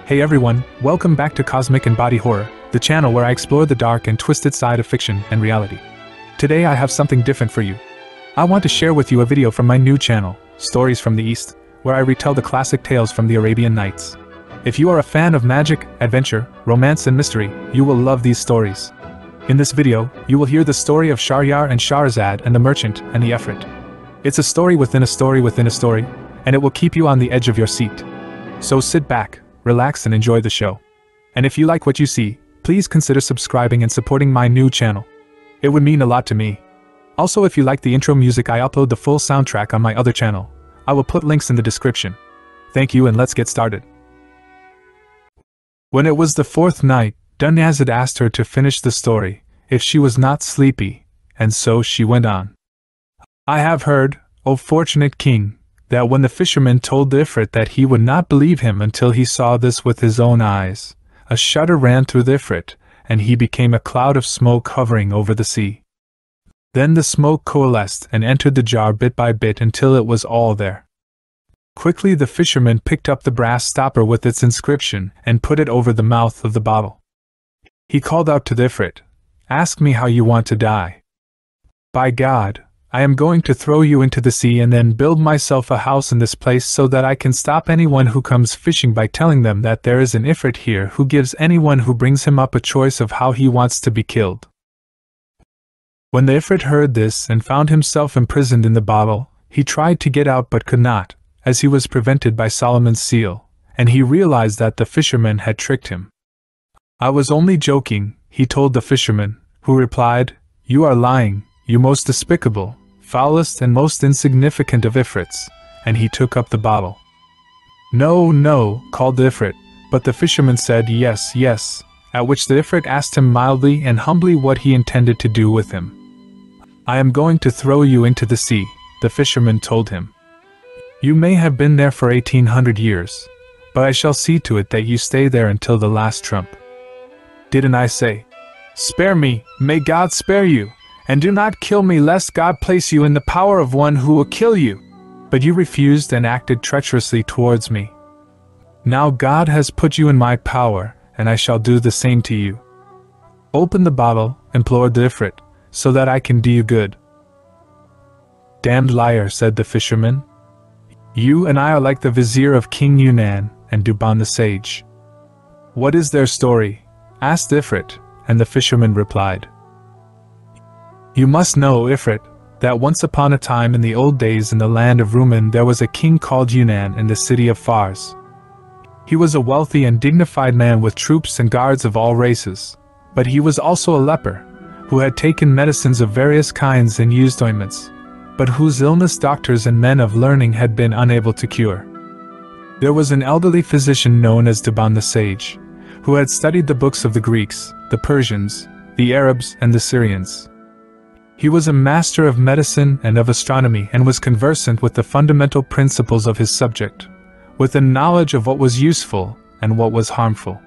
Hey everyone, welcome back to Cosmic and Body Horror, the channel where I explore the dark and twisted side of fiction and reality. Today I have something different for you. I want to share with you a video from my new channel, Stories from the East, where I retell the classic tales from the Arabian Nights. If you are a fan of magic, adventure, romance and mystery, you will love these stories. In this video, you will hear the story of Shahrayar and Shahrazad and the merchant and the Ifrit. It's a story within a story within a story, and it will keep you on the edge of your seat. So sit back, relax and enjoy the show. And if you like what you see, please consider subscribing and supporting my new channel. It would mean a lot to me. Also, if you like the intro music, I upload the full soundtrack on my other channel. I will put links in the description. Thank you and let's get started. When it was the fourth night, Dunyazad asked her to finish the story, if she was not sleepy, and so she went on. I have heard, O fortunate king, that when the fisherman told the Ifrit that he would not believe him until he saw this with his own eyes, a shudder ran through the Ifrit, and he became a cloud of smoke hovering over the sea. Then the smoke coalesced and entered the jar bit by bit until it was all there. Quickly the fisherman picked up the brass stopper with its inscription and put it over the mouth of the bottle. He called out to the Ifrit, "Ask me how you want to die. By God, I am going to throw you into the sea and then build myself a house in this place so that I can stop anyone who comes fishing by telling them that there is an Ifrit here who gives anyone who brings him up a choice of how he wants to be killed." When the Ifrit heard this and found himself imprisoned in the bottle, he tried to get out but could not, as he was prevented by Solomon's seal, and he realized that the fisherman had tricked him. "I was only joking," he told the fisherman, who replied, "You are lying, you most despicable, foulest and most insignificant of Ifrits," and he took up the bottle. "No, no," called the Ifrit, but the fisherman said yes, yes, at which the Ifrit asked him mildly and humbly what he intended to do with him. "I am going to throw you into the sea," the fisherman told him. "You may have been there for 1800 years, but I shall see to it that you stay there until the last trump. Didn't I say? Spare me, may God spare you, and do not kill me lest God place you in the power of one who will kill you. But you refused and acted treacherously towards me. Now God has put you in my power, and I shall do the same to you. Open the bottle," implored the Ifrit, "so that I can do you good." "Damned liar," said the fisherman. "You and I are like the vizier of King Yunnan and Duban the sage." "What is their story?" asked the Ifrit, and the fisherman replied, You must know, Ifrit, that once upon a time in the old days in the land of Ruman there was a king called Yunan in the city of Fars. He was a wealthy and dignified man with troops and guards of all races, but he was also a leper, who had taken medicines of various kinds and used ointments, but whose illness doctors and men of learning had been unable to cure. There was an elderly physician known as Duban the Sage, who had studied the books of the Greeks, the Persians, the Arabs, and the Syrians. He was a master of medicine and of astronomy and was conversant with the fundamental principles of his subject, with a knowledge of what was useful and what was harmful.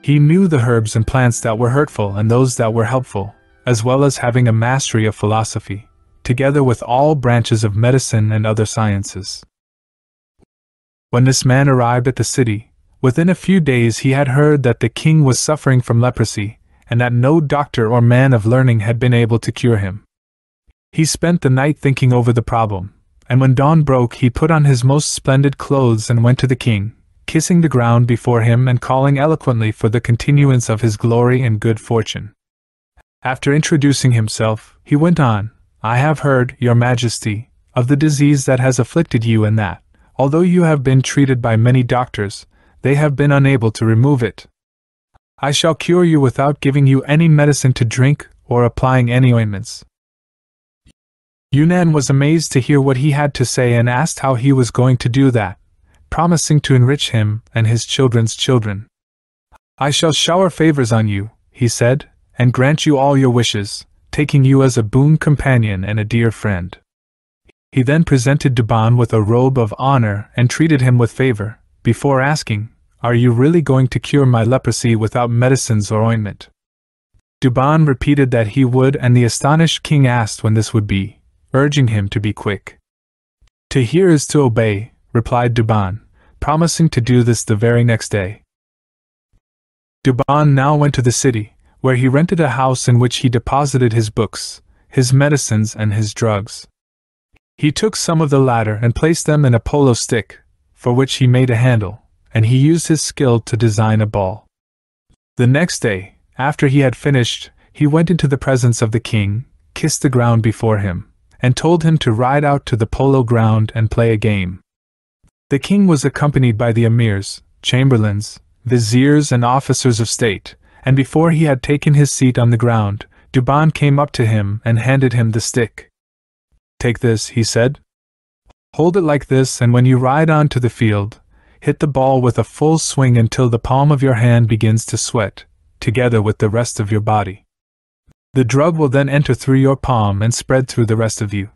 He knew the herbs and plants that were hurtful and those that were helpful, as well as having a mastery of philosophy, together with all branches of medicine and other sciences. When this man arrived at the city, within a few days he had heard that the king was suffering from leprosy, and that no doctor or man of learning had been able to cure him. He spent the night thinking over the problem, and when dawn broke he put on his most splendid clothes and went to the king, kissing the ground before him and calling eloquently for the continuance of his glory and good fortune. After introducing himself, he went on, "I have heard, your majesty, of the disease that has afflicted you and that, although you have been treated by many doctors, they have been unable to remove it. I shall cure you without giving you any medicine to drink or applying any ointments." Yunan was amazed to hear what he had to say and asked how he was going to do that, promising to enrich him and his children's children. "I shall shower favors on you," he said, "and grant you all your wishes, taking you as a boon companion and a dear friend." He then presented Duban with a robe of honor and treated him with favor, before asking, "Are you really going to cure my leprosy without medicines or ointment?" Duban repeated that he would, and the astonished king asked when this would be, urging him to be quick. "To hear is to obey," replied Duban, promising to do this the very next day. Duban now went to the city, where he rented a house in which he deposited his books, his medicines and his drugs. He took some of the latter and placed them in a polo stick, for which he made a handle, and he used his skill to design a ball. The next day, after he had finished, he went into the presence of the king, kissed the ground before him, and told him to ride out to the polo ground and play a game. The king was accompanied by the emirs, chamberlains, viziers and officers of state, and before he had taken his seat on the ground, Duban came up to him and handed him the stick. "Take this," he said. "Hold it like this, and when you ride on to the field, hit the ball with a full swing until the palm of your hand begins to sweat, together with the rest of your body. The drug will then enter through your palm and spread through the rest of you.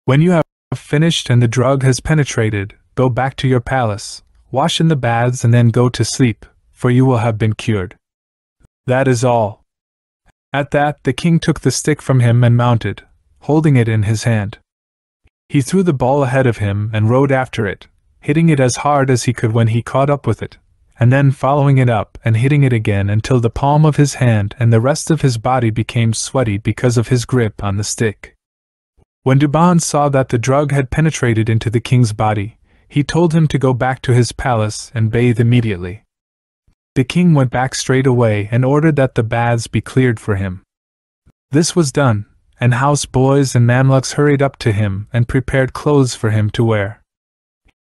When you have finished and the drug has penetrated, go back to your palace, wash in the baths and then go to sleep, for you will have been cured. That is all." At that, the king took the stick from him and mounted, holding it in his hand. He threw the ball ahead of him and rode after it, hitting it as hard as he could when he caught up with it, and then following it up and hitting it again until the palm of his hand and the rest of his body became sweaty because of his grip on the stick. When Duban saw that the drug had penetrated into the king's body, he told him to go back to his palace and bathe immediately. The king went back straight away and ordered that the baths be cleared for him. This was done, and house boys and mamluks hurried up to him and prepared clothes for him to wear.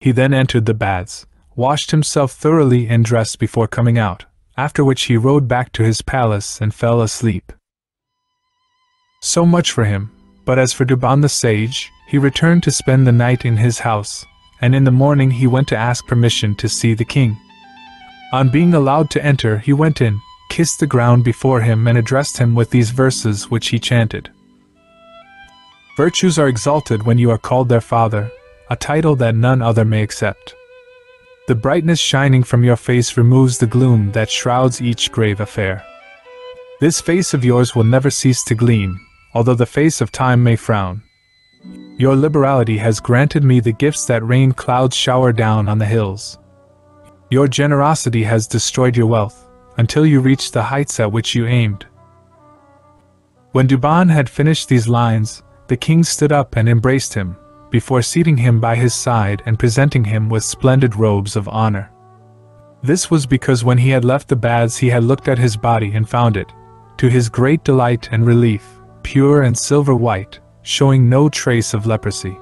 He then entered the baths, washed himself thoroughly and dressed before coming out, after which he rode back to his palace and fell asleep. So much for him, but as for Duban the sage, he returned to spend the night in his house, and in the morning he went to ask permission to see the king. On being allowed to enter, he went in, kissed the ground before him and addressed him with these verses which he chanted. "Virtues are exalted when you are called their father, a title that none other may accept. The brightness shining from your face removes the gloom that shrouds each grave affair. This face of yours will never cease to gleam, although the face of time may frown. Your liberality has granted me the gifts that rain clouds shower down on the hills. Your generosity has destroyed your wealth, until you reached the heights at which you aimed." When Duban had finished these lines, the king stood up and embraced him, before seating him by his side and presenting him with splendid robes of honor. This was because when he had left the baths he had looked at his body and found it, to his great delight and relief, pure and silver white, showing no trace of leprosy.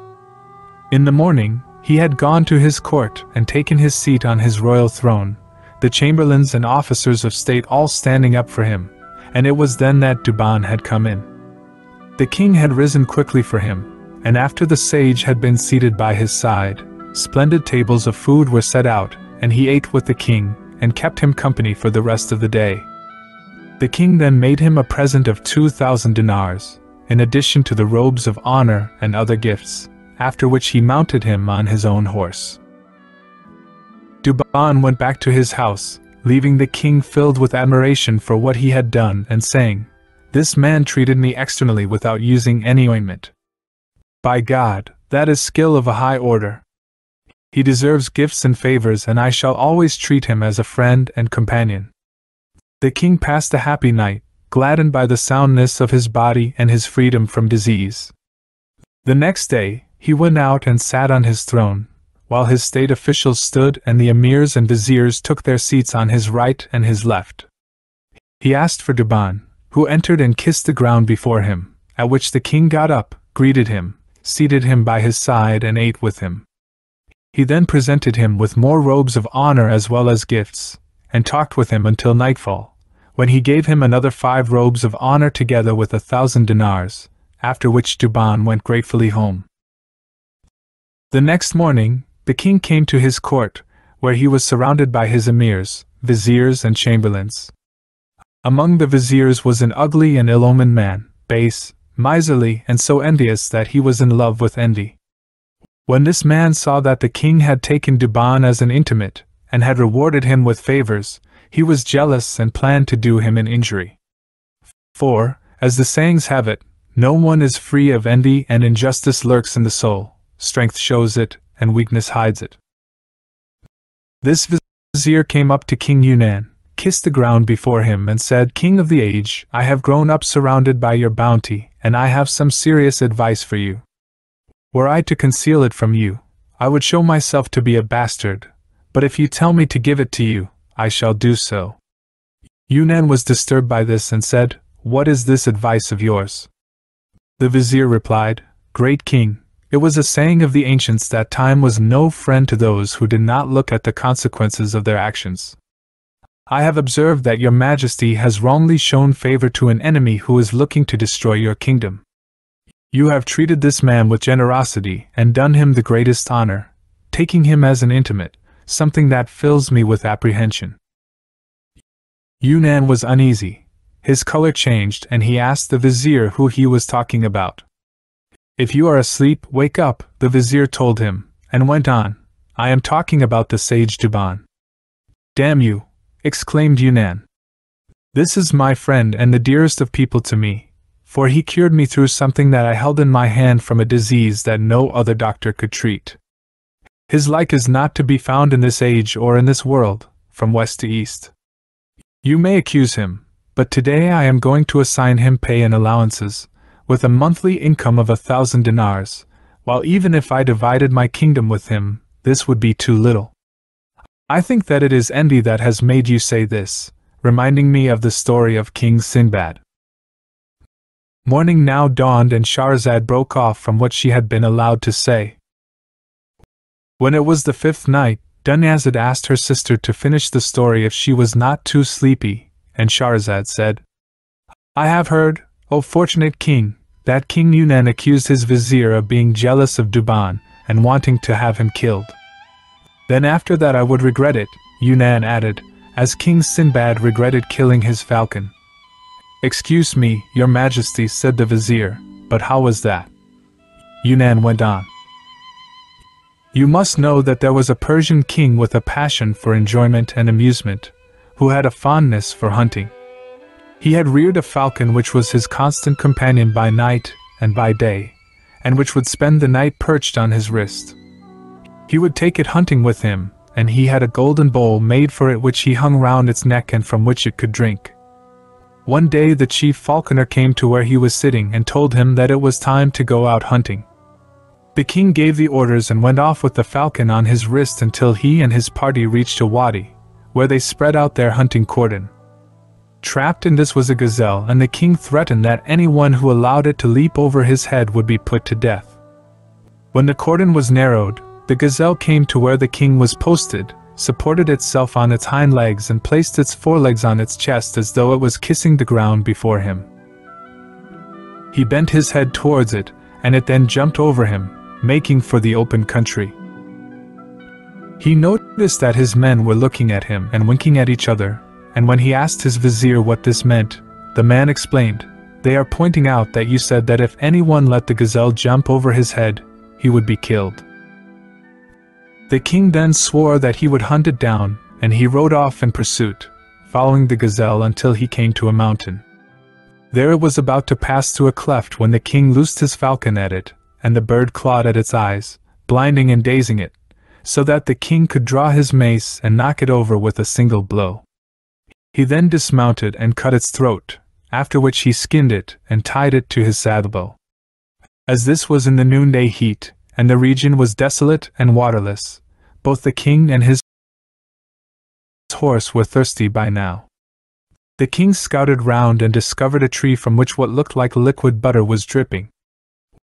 In the morning, he had gone to his court and taken his seat on his royal throne, the chamberlains and officers of state all standing up for him, and it was then that Duban had come in. The king had risen quickly for him, and after the sage had been seated by his side, splendid tables of food were set out, and he ate with the king, and kept him company for the rest of the day. The king then made him a present of 2,000 dinars, in addition to the robes of honor and other gifts, after which he mounted him on his own horse. Duban went back to his house, leaving the king filled with admiration for what he had done and saying, "This man treated me externally without using any ointment. By God, that is skill of a high order. He deserves gifts and favors, and I shall always treat him as a friend and companion." The king passed a happy night, gladdened by the soundness of his body and his freedom from disease. The next day, he went out and sat on his throne, while his state officials stood and the emirs and viziers took their seats on his right and his left. He asked for Duban, who entered and kissed the ground before him, at which the king got up, greeted him, seated him by his side and ate with him. He then presented him with more robes of honor as well as gifts, and talked with him until nightfall, when he gave him another 5 robes of honor together with 1,000 dinars, after which Duban went gratefully home. The next morning, the king came to his court, where he was surrounded by his emirs, viziers and chamberlains. Among the viziers was an ugly and ill-omened man, base, miserly and so envious that he was in love with envy. When this man saw that the king had taken Duban as an intimate, and had rewarded him with favors, he was jealous and planned to do him an injury. For, as the sayings have it, no one is free of envy, and injustice lurks in the soul, strength shows it, and weakness hides it. This vizier came up to King Yunan, kissed the ground before him and said, "King of the age, I have grown up surrounded by your bounty, and I have some serious advice for you. Were I to conceal it from you, I would show myself to be a bastard, but if you tell me to give it to you, I shall do so." Yunan was disturbed by this and said, "What is this advice of yours?" The vizier replied, "Great king, it was a saying of the ancients that time was no friend to those who did not look at the consequences of their actions. I have observed that your majesty has wrongly shown favor to an enemy who is looking to destroy your kingdom. You have treated this man with generosity and done him the greatest honor, taking him as an intimate, something that fills me with apprehension." Yunan was uneasy. His color changed and he asked the vizier who he was talking about. "If you are asleep, wake up," the vizier told him, and went on, "I am talking about the sage Duban." "Damn you!" exclaimed Yunan. "This is my friend and the dearest of people to me, for he cured me through something that I held in my hand from a disease that no other doctor could treat. His like is not to be found in this age or in this world, from west to east. You may accuse him, but today I am going to assign him pay and allowances, with a monthly income of 1,000 dinars, while even if I divided my kingdom with him, this would be too little. I think that it is envy that has made you say this," reminding me of the story of King Sinbad. Morning now dawned and Shahrazad broke off from what she had been allowed to say. When it was the 5th night, Dunyazad asked her sister to finish the story if she was not too sleepy, and Shahrazad said, "I have heard, O fortunate king, that King Yunan accused his vizier of being jealous of Duban and wanting to have him killed. Then after that I would regret it," Yunan added, "as King Sinbad regretted killing his falcon." "Excuse me, your majesty," said the vizier, "but how was that?" Yunan went on, "You must know that there was a Persian king with a passion for enjoyment and amusement, who had a fondness for hunting. He had reared a falcon which was his constant companion by night and by day, and which would spend the night perched on his wrist. He would take it hunting with him, and he had a golden bowl made for it which he hung round its neck and from which it could drink. One day the chief falconer came to where he was sitting and told him that it was time to go out hunting. The king gave the orders and went off with the falcon on his wrist until he and his party reached a wadi, where they spread out their hunting cordon. Trapped in this was a gazelle, and the king threatened that anyone who allowed it to leap over his head would be put to death. When the cordon was narrowed, the gazelle came to where the king was posted, supported itself on its hind legs and placed its forelegs on its chest as though it was kissing the ground before him. He bent his head towards it, and it then jumped over him, making for the open country. He noticed that his men were looking at him and winking at each other, and when he asked his vizier what this meant, the man explained, "They are pointing out that you said that if anyone let the gazelle jump over his head, he would be killed." The king then swore that he would hunt it down, and he rode off in pursuit, following the gazelle until he came to a mountain. There it was about to pass through a cleft when the king loosed his falcon at it, and the bird clawed at its eyes, blinding and dazing it, so that the king could draw his mace and knock it over with a single blow. He then dismounted and cut its throat, after which he skinned it and tied it to his saddlebow. As this was in the noonday heat, and the region was desolate and waterless, both the king and his horse were thirsty by now. The king scouted round and discovered a tree from which what looked like liquid butter was dripping.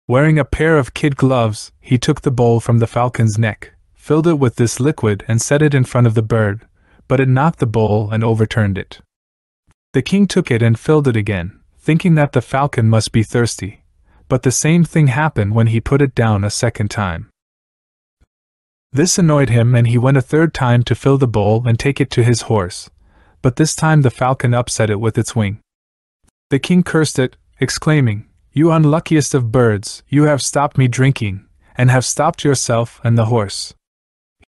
Wearing a pair of kid gloves, he took the bowl from the falcon's neck, filled it with this liquid and set it in front of the bird, but it knocked the bowl and overturned it. The king took it and filled it again, thinking that the falcon must be thirsty, but the same thing happened when he put it down a second time. This annoyed him, and he went a third time to fill the bowl and take it to his horse, but this time the falcon upset it with its wing. The king cursed it, exclaiming, "You unluckiest of birds, you have stopped me drinking, and have stopped yourself and the horse."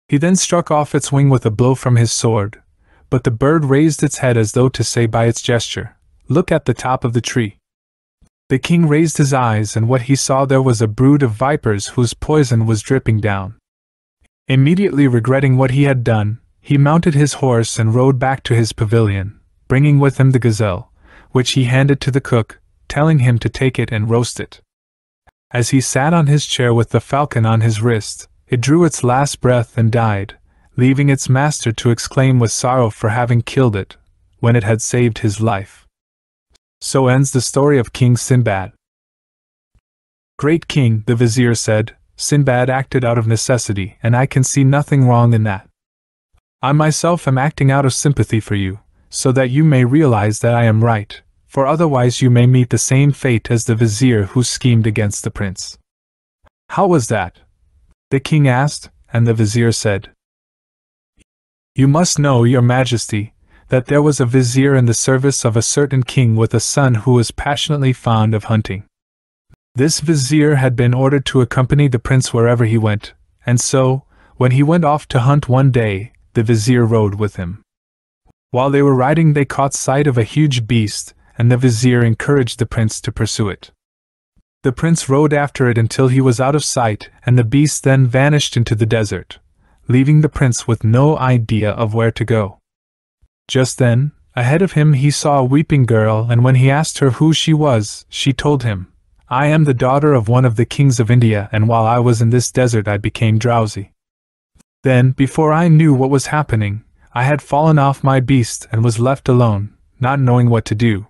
He then struck off its wing with a blow from his sword, but the bird raised its head as though to say by its gesture, "Look at the top of the tree." The king raised his eyes, and what he saw there was a brood of vipers whose poison was dripping down. Immediately regretting what he had done, he mounted his horse and rode back to his pavilion, bringing with him the gazelle, which he handed to the cook, telling him to take it and roast it. As he sat on his chair with the falcon on his wrist, it drew its last breath and died, leaving its master to exclaim with sorrow for having killed it, when it had saved his life. So ends the story of King Sinbad. "Great king," the vizier said, "Sinbad acted out of necessity, and I can see nothing wrong in that. I myself am acting out of sympathy for you, so that you may realize that I am right, for otherwise you may meet the same fate as the vizier who schemed against the prince." "How was that?" the king asked, and the vizier said, "You must know, your majesty, that there was a vizier in the service of a certain king with a son who was passionately fond of hunting. This vizier had been ordered to accompany the prince wherever he went, and so, when he went off to hunt one day, the vizier rode with him. While they were riding, they caught sight of a huge beast, and the vizier encouraged the prince to pursue it. The prince rode after it until he was out of sight, and the beast then vanished into the desert, leaving the prince with no idea of where to go. Just then, ahead of him he saw a weeping girl, and when he asked her who she was, she told him, "I am the daughter of one of the kings of India, and while I was in this desert I became drowsy. Then, before I knew what was happening, I had fallen off my beast and was left alone, not knowing what to do."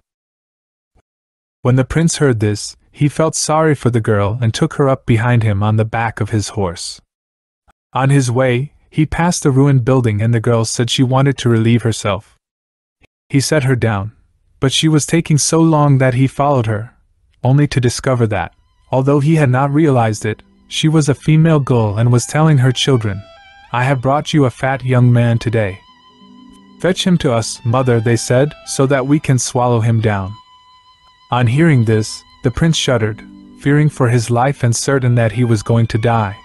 When the prince heard this, he felt sorry for the girl and took her up behind him on the back of his horse. On his way, he passed a ruined building, and the girl said she wanted to relieve herself. He set her down, but she was taking so long that he followed her, only to discover that, although he had not realized it, she was a female gull and was telling her children, "I have brought you a fat young man today. Fetch him to us, mother," they said, "so that we can swallow him down." On hearing this, the prince shuddered, fearing for his life and certain that he was going to die.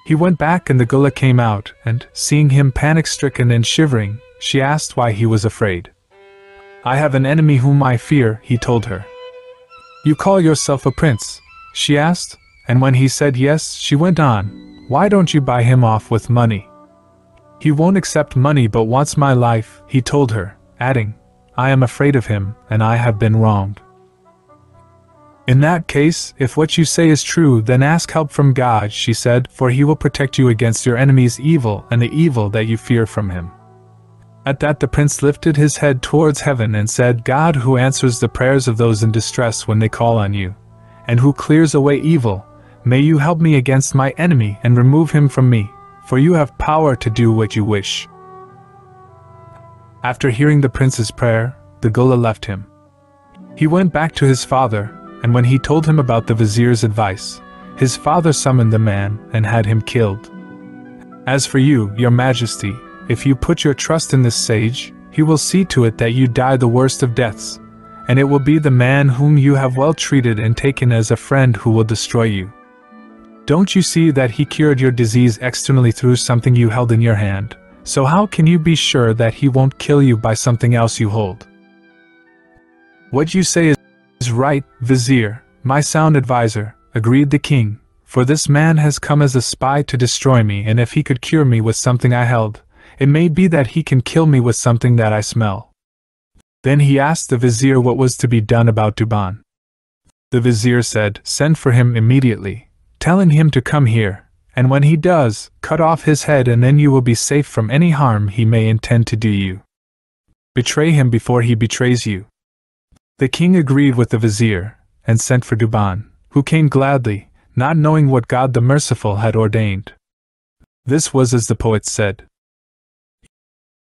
He went back, and the gullah came out, and, seeing him panic-stricken and shivering, she asked why he was afraid. "I have an enemy whom I fear," he told her. "You call yourself a prince?" she asked, and when he said yes, she went on, "Why don't you buy him off with money?" "He won't accept money but wants my life," he told her, adding, "I am afraid of him, and I have been wronged." "In that case, if what you say is true, then ask help from God," she said, "for he will protect you against your enemy's evil and the evil that you fear from him." At that the prince lifted his head towards heaven and said, God, who answers the prayers of those in distress when they call on you, and who clears away evil, may you help me against my enemy and remove him from me, for you have power to do what you wish. After hearing the prince's prayer, the gullah left him. He went back to his father, and when he told him about the vizier's advice, his father summoned the man and had him killed. As for you, your majesty, if you put your trust in this sage, he will see to it that you die the worst of deaths, and it will be the man whom you have well treated and taken as a friend who will destroy you. Don't you see that he cured your disease externally through something you held in your hand? So how can you be sure that he won't kill you by something else you hold? What you say is right, Vizier, my sound advisor, agreed the king, for this man has come as a spy to destroy me, and if he could cure me with something I held, it may be that he can kill me with something that I smell. Then he asked the vizier what was to be done about Duban. The vizier said, Send for him immediately, telling him to come here, and when he does, cut off his head, and then you will be safe from any harm he may intend to do you. Betray him before he betrays you. The king agreed with the vizier, and sent for Duban, who came gladly, not knowing what God the Merciful had ordained. This was as the poet said.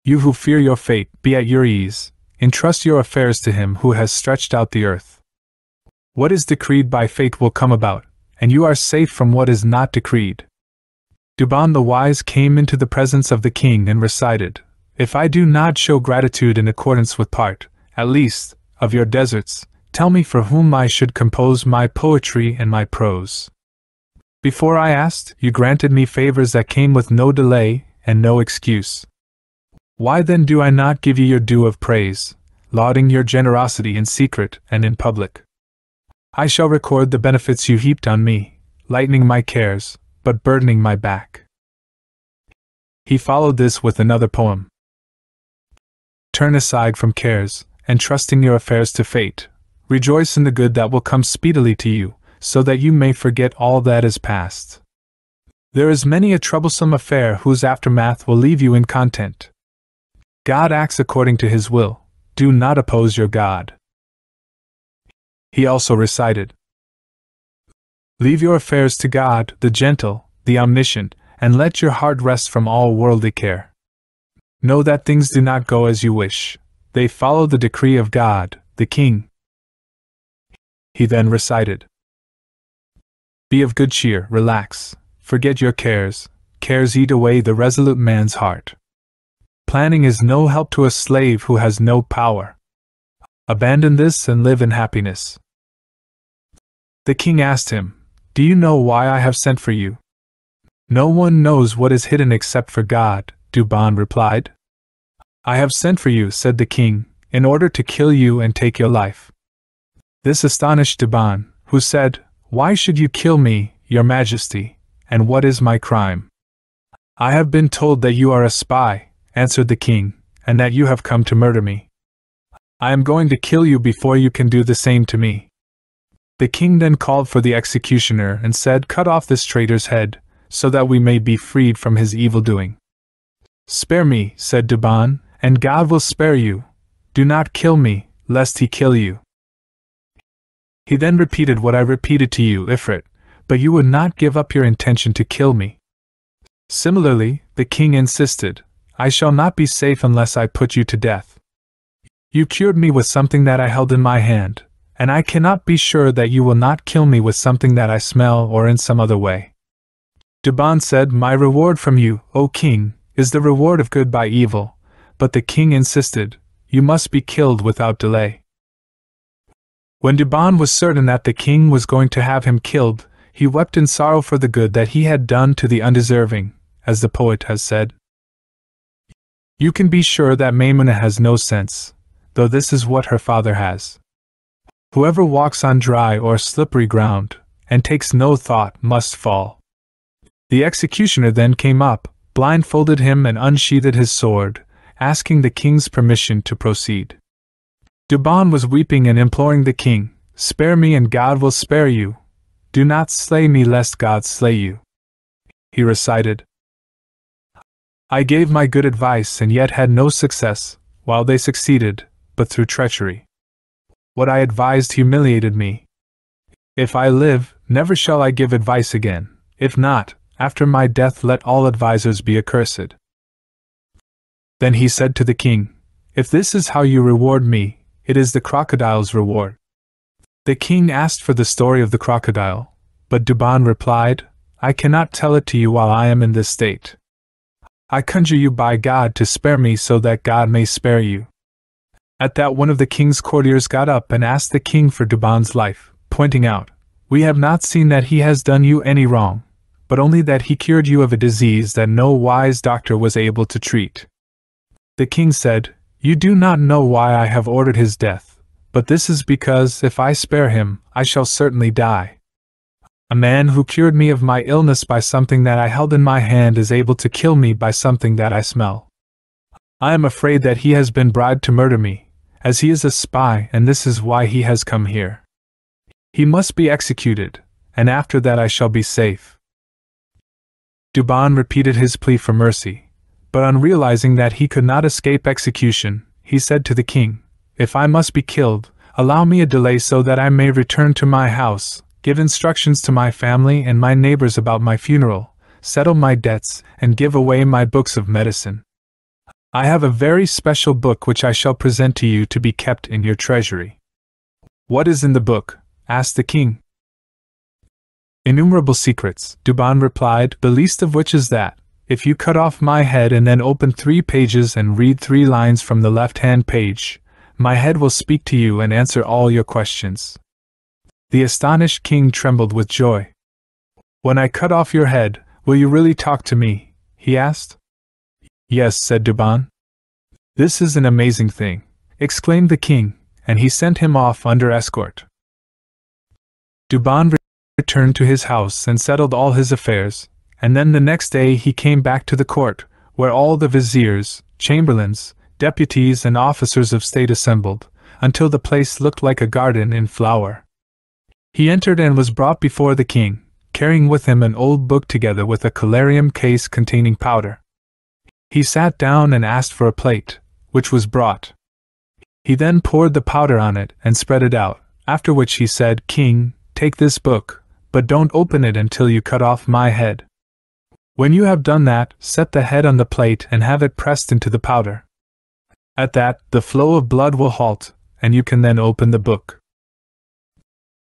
You who fear your fate, be at your ease, entrust your affairs to him who has stretched out the earth. What is decreed by fate will come about, and you are safe from what is not decreed. Duban the wise came into the presence of the king and recited, If I do not show gratitude in accordance with part, at least, of your deserts, tell me for whom I should compose my poetry and my prose. Before I asked, you granted me favors that came with no delay and no excuse. Why then do I not give you your due of praise, lauding your generosity in secret and in public? I shall record the benefits you heaped on me, lightening my cares, but burdening my back. He followed this with another poem. Turn aside from cares, and trusting your affairs to fate, rejoice in the good that will come speedily to you, so that you may forget all that is past. There is many a troublesome affair whose aftermath will leave you incontent. God acts according to his will, do not oppose your God. He also recited, Leave your affairs to God, the gentle, the omniscient, and let your heart rest from all worldly care. Know that things do not go as you wish, they follow the decree of God, the King. He then recited, Be of good cheer, relax, forget your cares, cares eat away the resolute man's heart. Planning is no help to a slave who has no power. Abandon this and live in happiness. The king asked him, Do you know why I have sent for you? No one knows what is hidden except for God, Duban replied. I have sent for you, said the king, in order to kill you and take your life. This astonished Duban, who said, Why should you kill me, your majesty, and what is my crime? I have been told that you are a spy, answered the king, and that you have come to murder me. I am going to kill you before you can do the same to me. The king then called for the executioner and said, Cut off this traitor's head, so that we may be freed from his evil doing. Spare me, said Duban, and God will spare you. Do not kill me, lest he kill you. He then repeated what I repeated to you, Ifrit, but you would not give up your intention to kill me. Similarly, the king insisted, I shall not be safe unless I put you to death. You cured me with something that I held in my hand, and I cannot be sure that you will not kill me with something that I smell or in some other way. Duban said, My reward from you, O king, is the reward of good by evil, but the king insisted, You must be killed without delay. When Duban was certain that the king was going to have him killed, he wept in sorrow for the good that he had done to the undeserving, as the poet has said. You can be sure that Maimuna has no sense, though this is what her father has. Whoever walks on dry or slippery ground, and takes no thought, must fall. The executioner then came up, blindfolded him and unsheathed his sword, asking the king's permission to proceed. Duban was weeping and imploring the king, Spare me and God will spare you. Do not slay me lest God slay you. He recited, I gave my good advice and yet had no success, while they succeeded, but through treachery. What I advised humiliated me. If I live, never shall I give advice again. If not, after my death let all advisers be accursed. Then he said to the king, If this is how you reward me, it is the crocodile's reward. The king asked for the story of the crocodile, but Duban replied, I cannot tell it to you while I am in this state. I conjure you by God to spare me so that God may spare you. At that one of the king's courtiers got up and asked the king for Duban's life, pointing out, We have not seen that he has done you any wrong, but only that he cured you of a disease that no wise doctor was able to treat. The king said, You do not know why I have ordered his death, but this is because if I spare him, I shall certainly die. A man who cured me of my illness by something that I held in my hand is able to kill me by something that I smell. I am afraid that he has been bribed to murder me, as he is a spy, and this is why he has come here. He must be executed, and after that I shall be safe. Duban repeated his plea for mercy, but on realizing that he could not escape execution, he said to the king, If I must be killed, allow me a delay so that I may return to my house, give instructions to my family and my neighbors about my funeral, settle my debts, and give away my books of medicine. I have a very special book which I shall present to you to be kept in your treasury. What is in the book? Asked the king. Innumerable secrets, Duban replied, the least of which is that, if you cut off my head and then open 3 pages and read 3 lines from the left-hand page, my head will speak to you and answer all your questions. The astonished king trembled with joy. When I cut off your head, will you really talk to me? He asked. Yes, said Duban. This is an amazing thing, exclaimed the king, and he sent him off under escort. Duban returned to his house and settled all his affairs, and then the next day he came back to the court, where all the viziers, chamberlains, deputies and officers of state assembled, until the place looked like a garden in flower. He entered and was brought before the king, carrying with him an old book together with a colarium case containing powder. He sat down and asked for a plate, which was brought. He then poured the powder on it and spread it out, after which he said, King, take this book, but don't open it until you cut off my head. When you have done that, set the head on the plate and have it pressed into the powder. At that, the flow of blood will halt, and you can then open the book.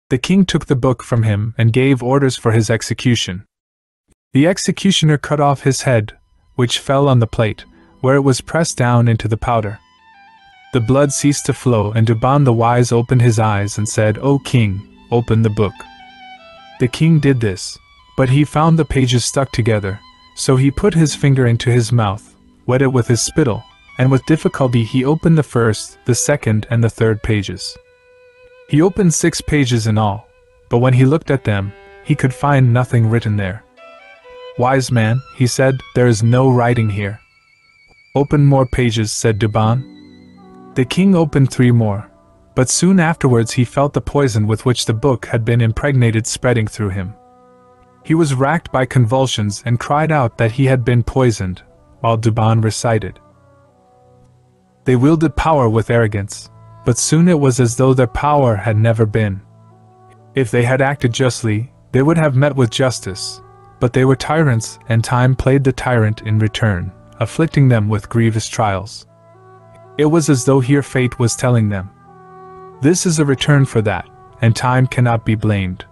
The king took the book from him and gave orders for his execution. The executioner cut off his head, which fell on the plate, where it was pressed down into the powder. The blood ceased to flow, and Duban the Wise opened his eyes and said, O king, open the book. The king did this, but he found the pages stuck together, so he put his finger into his mouth, wet it with his spittle, and with difficulty he opened the first, the second, and the third pages. He opened 6 pages in all, but when he looked at them, he could find nothing written there. Wise man, he said, there is no writing here. Open more pages, said Duban. The king opened 3 more, but soon afterwards he felt the poison with which the book had been impregnated spreading through him. He was racked by convulsions and cried out that he had been poisoned, while Duban recited. They wielded power with arrogance, but soon it was as though their power had never been. If they had acted justly, they would have met with justice, but they were tyrants, and time played the tyrant in return, afflicting them with grievous trials. It was as though here fate was telling them, this is a return for that, and time cannot be blamed.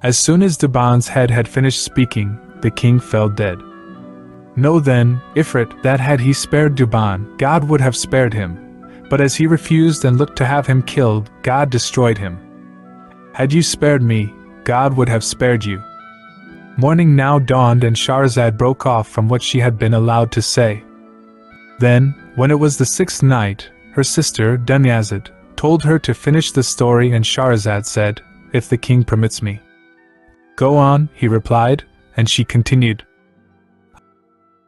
As soon as Duban's head had finished speaking, the king fell dead. Know then, Ifrit, that had he spared Duban, God would have spared him, but as he refused and looked to have him killed, God destroyed him. Had you spared me, God would have spared you. Morning now dawned and Shahrazad broke off from what she had been allowed to say. Then, when it was the 6th night, her sister, Dunyazad, told her to finish the story, and Shahrazad said, If the king permits me. Go on, he replied, and she continued.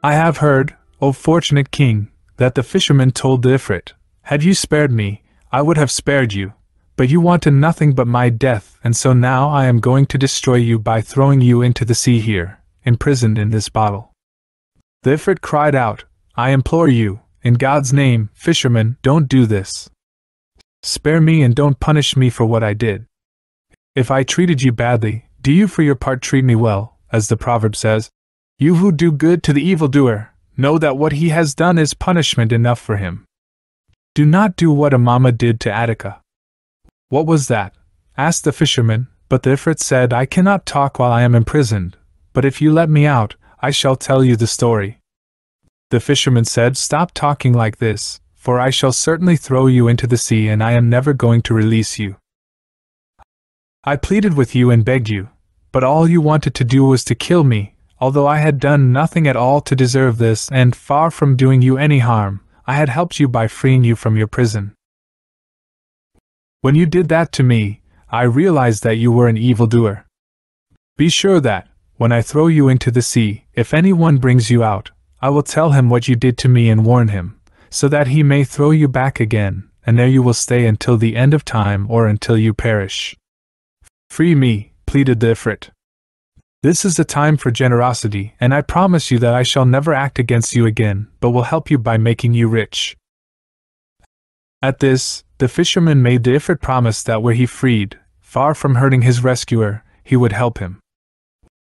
I have heard, O fortunate king, that the fisherman told the Ifrit, had you spared me, I would have spared you, but you wanted nothing but my death, and so now I am going to destroy you by throwing you into the sea here, imprisoned in this bottle. The Ifrit cried out, I implore you, in God's name, fisherman, don't do this. Spare me and don't punish me for what I did. If I treated you badly, do you for your part treat me well, as the proverb says. You who do good to the evildoer, know that what he has done is punishment enough for him. Do not do what Amama did to Attica. What was that? Asked the fisherman, but the Ifrit said, I cannot talk while I am imprisoned, but if you let me out, I shall tell you the story. The fisherman said, Stop talking like this, for I shall certainly throw you into the sea and I am never going to release you. I pleaded with you and begged you, but all you wanted to do was to kill me, although I had done nothing at all to deserve this and, far from doing you any harm, I had helped you by freeing you from your prison. When you did that to me, I realized that you were an evildoer. Be sure that, when I throw you into the sea, if anyone brings you out, I will tell him what you did to me and warn him, so that he may throw you back again, and there you will stay until the end of time or until you perish. Free me, pleaded the Ifrit. This is a time for generosity, and I promise you that I shall never act against you again, but will help you by making you rich. At this, the fisherman made the Ifrit promise that were he freed, far from hurting his rescuer, he would help him.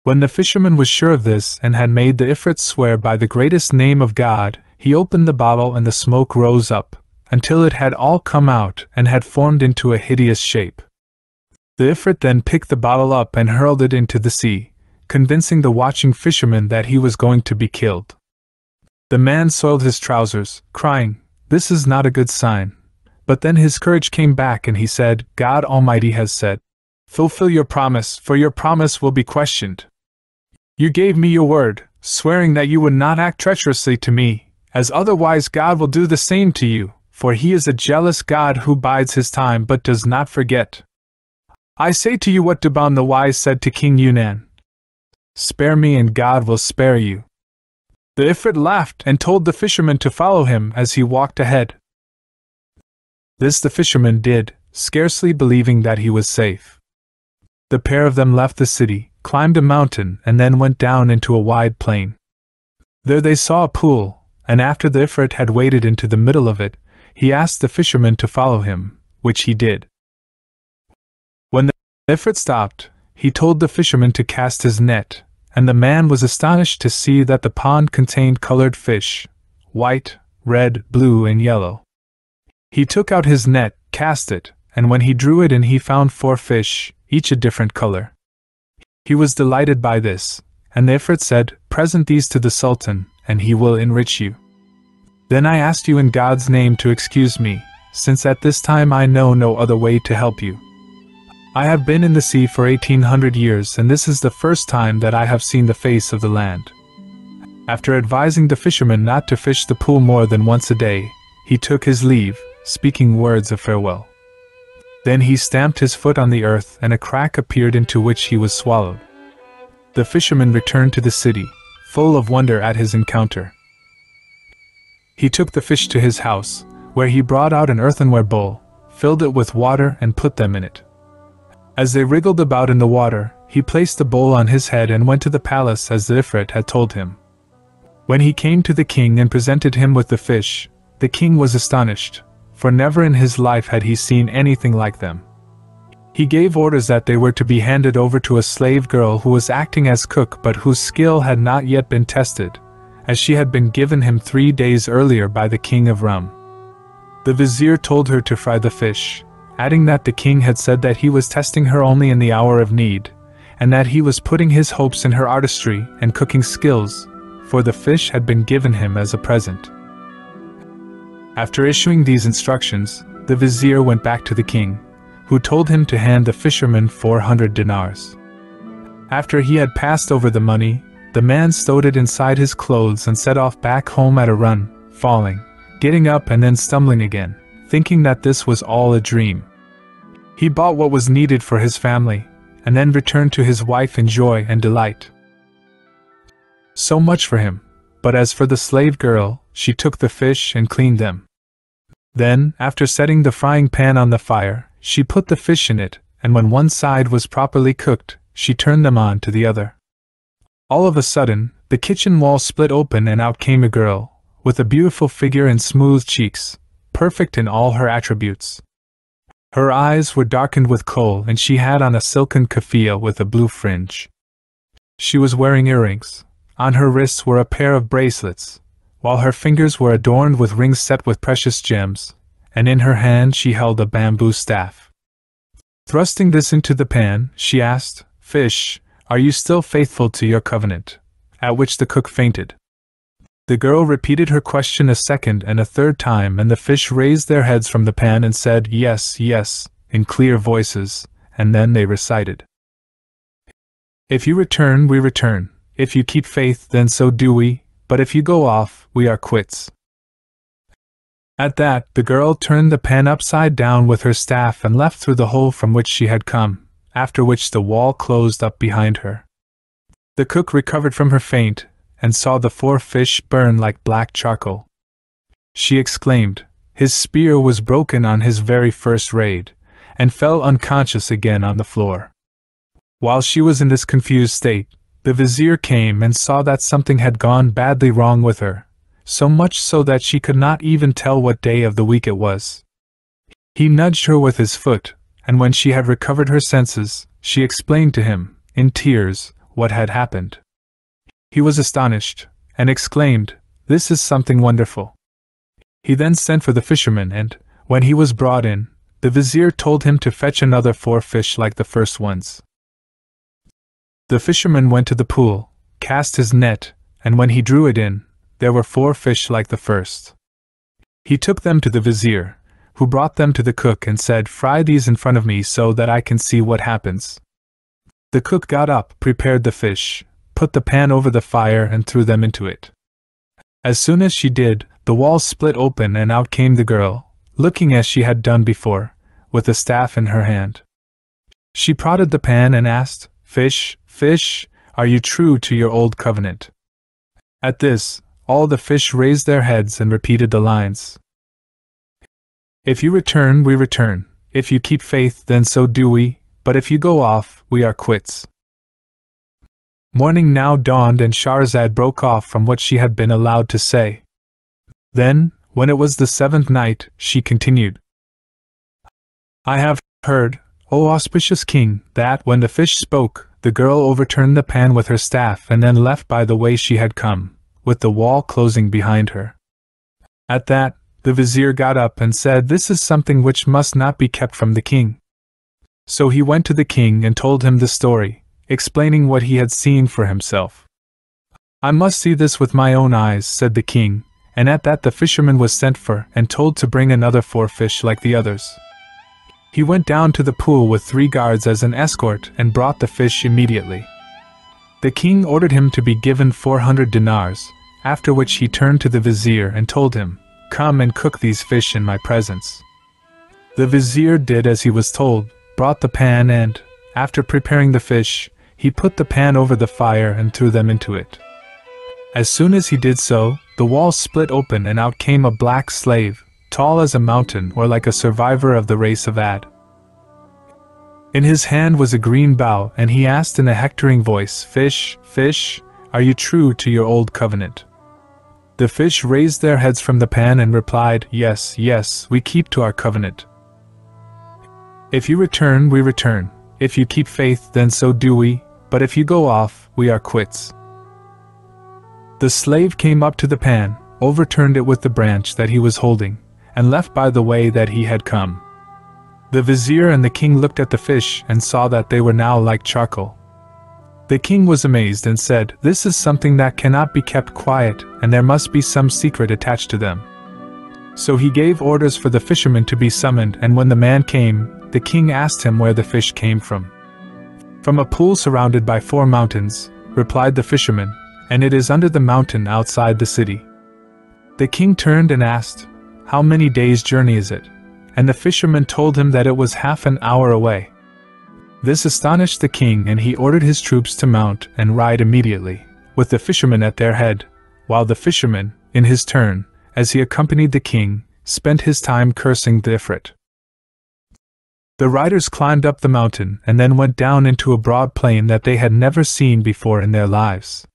When the fisherman was sure of this and had made the Ifrit swear by the greatest name of God, he opened the bottle and the smoke rose up, until it had all come out and had formed into a hideous shape. The Ifrit then picked the bottle up and hurled it into the sea, convincing the watching fisherman that he was going to be killed. The man soiled his trousers, crying, This is not a good sign. But then his courage came back and he said, God Almighty has said, Fulfill your promise, for your promise will be questioned. You gave me your word, swearing that you would not act treacherously to me, as otherwise God will do the same to you, for he is a jealous God who bides his time but does not forget. I say to you what Duban the Wise said to King Yunnan. Spare me and God will spare you. The Ifrit laughed and told the fisherman to follow him as he walked ahead. This the fisherman did, scarcely believing that he was safe. The pair of them left the city, climbed a mountain, and then went down into a wide plain. There they saw a pool, and after the Ifrit had waded into the middle of it, he asked the fisherman to follow him, which he did. When the Ifrit stopped, he told the fisherman to cast his net, and the man was astonished to see that the pond contained colored fish, white, red, blue, and yellow. He took out his net, cast it, and when he drew it in he found 4 fish, each a different color. He was delighted by this, and the Ifrit said, Present these to the Sultan, and he will enrich you. Then I asked you in God's name to excuse me, since at this time I know no other way to help you. I have been in the sea for 1800 years and this is the first time that I have seen the face of the land. After advising the fisherman not to fish the pool more than once a day, he took his leave, speaking words of farewell. Then he stamped his foot on the earth and a crack appeared into which he was swallowed. The fisherman returned to the city, full of wonder at his encounter. He took the fish to his house, where he brought out an earthenware bowl, filled it with water and put them in it. As they wriggled about in the water, he placed the bowl on his head and went to the palace as the Ifrit had told him. When he came to the king and presented him with the fish, the king was astonished, for never in his life had he seen anything like them. He gave orders that they were to be handed over to a slave girl who was acting as cook but whose skill had not yet been tested, as she had been given him 3 days earlier by the king of Rum. The vizier told her to fry the fish, adding that the king had said that he was testing her only in the hour of need, and that he was putting his hopes in her artistry and cooking skills, for the fish had been given him as a present. After issuing these instructions, the vizier went back to the king, who told him to hand the fisherman 400 dinars. After he had passed over the money, the man stowed it inside his clothes and set off back home at a run, falling, getting up and then stumbling again, thinking that this was all a dream. He bought what was needed for his family, and then returned to his wife in joy and delight. So much for him, but as for the slave girl, she took the fish and cleaned them. Then, after setting the frying pan on the fire, she put the fish in it, and when one side was properly cooked, she turned them on to the other. All of a sudden, the kitchen wall split open and out came a girl, with a beautiful figure and smooth cheeks, perfect in all her attributes. Her eyes were darkened with kohl and she had on a silken keffiyeh with a blue fringe. She was wearing earrings. On her wrists were a pair of bracelets, while her fingers were adorned with rings set with precious gems, and in her hand she held a bamboo staff. Thrusting this into the pan, she asked, "Fish, are you still faithful to your covenant?" At which the cook fainted. The girl repeated her question a second and a third time, and the fish raised their heads from the pan and said, "Yes, yes," in clear voices, and then they recited, "If you return, we return. If you keep faith, then so do we, but if you go off, we are quits." At that, the girl turned the pan upside down with her staff and left through the hole from which she had come, after which the wall closed up behind her. The cook recovered from her faint, and saw the 4 fish burn like black charcoal. She exclaimed, "His spear was broken on his very first raid," and fell unconscious again on the floor. While she was in this confused state, the vizier came and saw that something had gone badly wrong with her, so much so that she could not even tell what day of the week it was. He nudged her with his foot, and when she had recovered her senses, she explained to him, in tears, what had happened. He was astonished, and exclaimed, "This is something wonderful." He then sent for the fisherman and, when he was brought in, the vizier told him to fetch another 4 fish like the first ones. The fisherman went to the pool, cast his net, and when he drew it in, there were 4 fish like the first. He took them to the vizier, who brought them to the cook and said, "Fry these in front of me so that I can see what happens." The cook got up, prepared the fish, put the pan over the fire and threw them into it. As soon as she did, the walls split open and out came the girl, looking as she had done before, with a staff in her hand. She prodded the pan and asked, "Fish, fish, are you true to your old covenant?" At this, all the fish raised their heads and repeated the lines, "If you return, we return. If you keep faith, then so do we, but if you go off, we are quits." Morning now dawned and Shahrazad broke off from what she had been allowed to say. Then, when it was the 7th night, she continued, "I have heard, O auspicious king, that when the fish spoke, the girl overturned the pan with her staff and then left by the way she had come, with the wall closing behind her." At that, the vizier got up and said, "This is something which must not be kept from the king." So he went to the king and told him the story, explaining what he had seen for himself. "I must see this with my own eyes," said the king, and at that the fisherman was sent for and told to bring another 4 fish like the others. He went down to the pool with 3 guards as an escort and brought the fish immediately. The king ordered him to be given 400 dinars, after which he turned to the vizier and told him, "Come and cook these fish in my presence." The vizier did as he was told, brought the pan and, after preparing the fish, he put the pan over the fire and threw them into it. As soon as he did so, the wall split open and out came a black slave, tall as a mountain or like a survivor of the race of Ad. In his hand was a green bough, and he asked in a hectoring voice, "Fish, fish, are you true to your old covenant?" The fish raised their heads from the pan and replied, "Yes, yes, we keep to our covenant. If you return, we return. If you keep faith, then so do we, but if you go off, we are quits." The slave came up to the pan, overturned it with the branch that he was holding, and left by the way that he had come. The vizier and the king looked at the fish and saw that they were now like charcoal. The king was amazed and said, "This is something that cannot be kept quiet, and there must be some secret attached to them." So he gave orders for the fisherman to be summoned, and when the man came, the king asked him where the fish came from. "From a pool surrounded by 4 mountains," replied the fisherman, "and it is under the mountain outside the city." The king turned and asked, "How many days' journey is it?" And the fisherman told him that it was half an hour away. This astonished the king, and he ordered his troops to mount and ride immediately, with the fisherman at their head, while the fisherman, in his turn, as he accompanied the king, spent his time cursing the Ifrit. The riders climbed up the mountain and then went down into a broad plain that they had never seen before in their lives.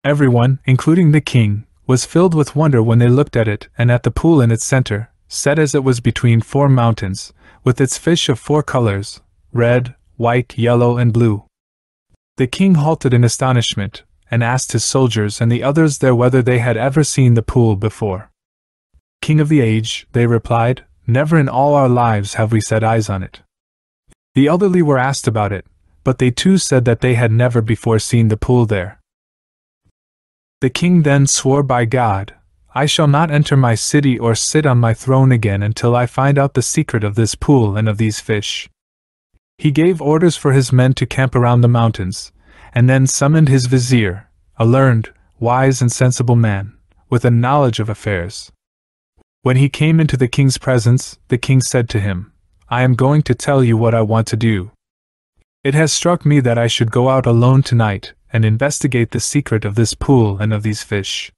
Everyone, including the king, was filled with wonder when they looked at it and at the pool in its center, set as it was between 4 mountains, with its fish of 4 colors, red, white, yellow, and blue. The king halted in astonishment, and asked his soldiers and the others there whether they had ever seen the pool before. "King of the age," they replied, "never in all our lives have we set eyes on it." The elderly were asked about it, but they too said that they had never before seen the pool there. The king then swore by God, "I shall not enter my city or sit on my throne again until I find out the secret of this pool and of these fish." He gave orders for his men to camp around the mountains, and then summoned his vizier, a learned, wise and sensible man, with a knowledge of affairs. When he came into the king's presence, the king said to him, "I am going to tell you what I want to do. It has struck me that I should go out alone tonight and investigate the secret of this pool and of these fish.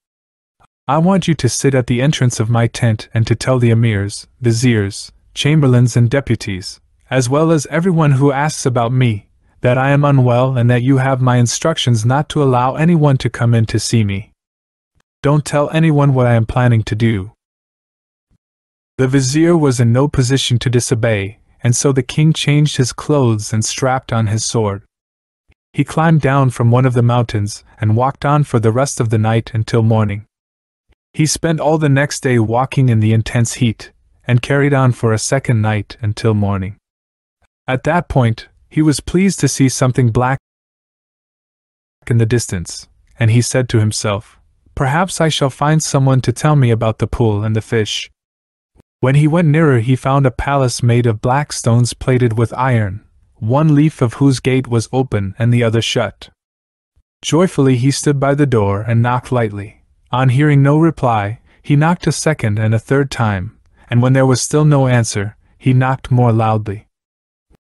I want you to sit at the entrance of my tent and to tell the emirs, viziers, chamberlains and deputies, as well as everyone who asks about me, that I am unwell and that you have my instructions not to allow anyone to come in to see me. Don't tell anyone what I am planning to do." The vizier was in no position to disobey, and so the king changed his clothes and strapped on his sword. He climbed down from one of the mountains and walked on for the rest of the night until morning. He spent all the next day walking in the intense heat, and carried on for a second night until morning. At that point, he was pleased to see something black in the distance, and he said to himself, "Perhaps I shall find someone to tell me about the pool and the fish." When he went nearer, he found a palace made of black stones plated with iron, one leaf of whose gate was open and the other shut. Joyfully he stood by the door and knocked lightly. On hearing no reply, he knocked a second and a third time, and when there was still no answer, he knocked more loudly.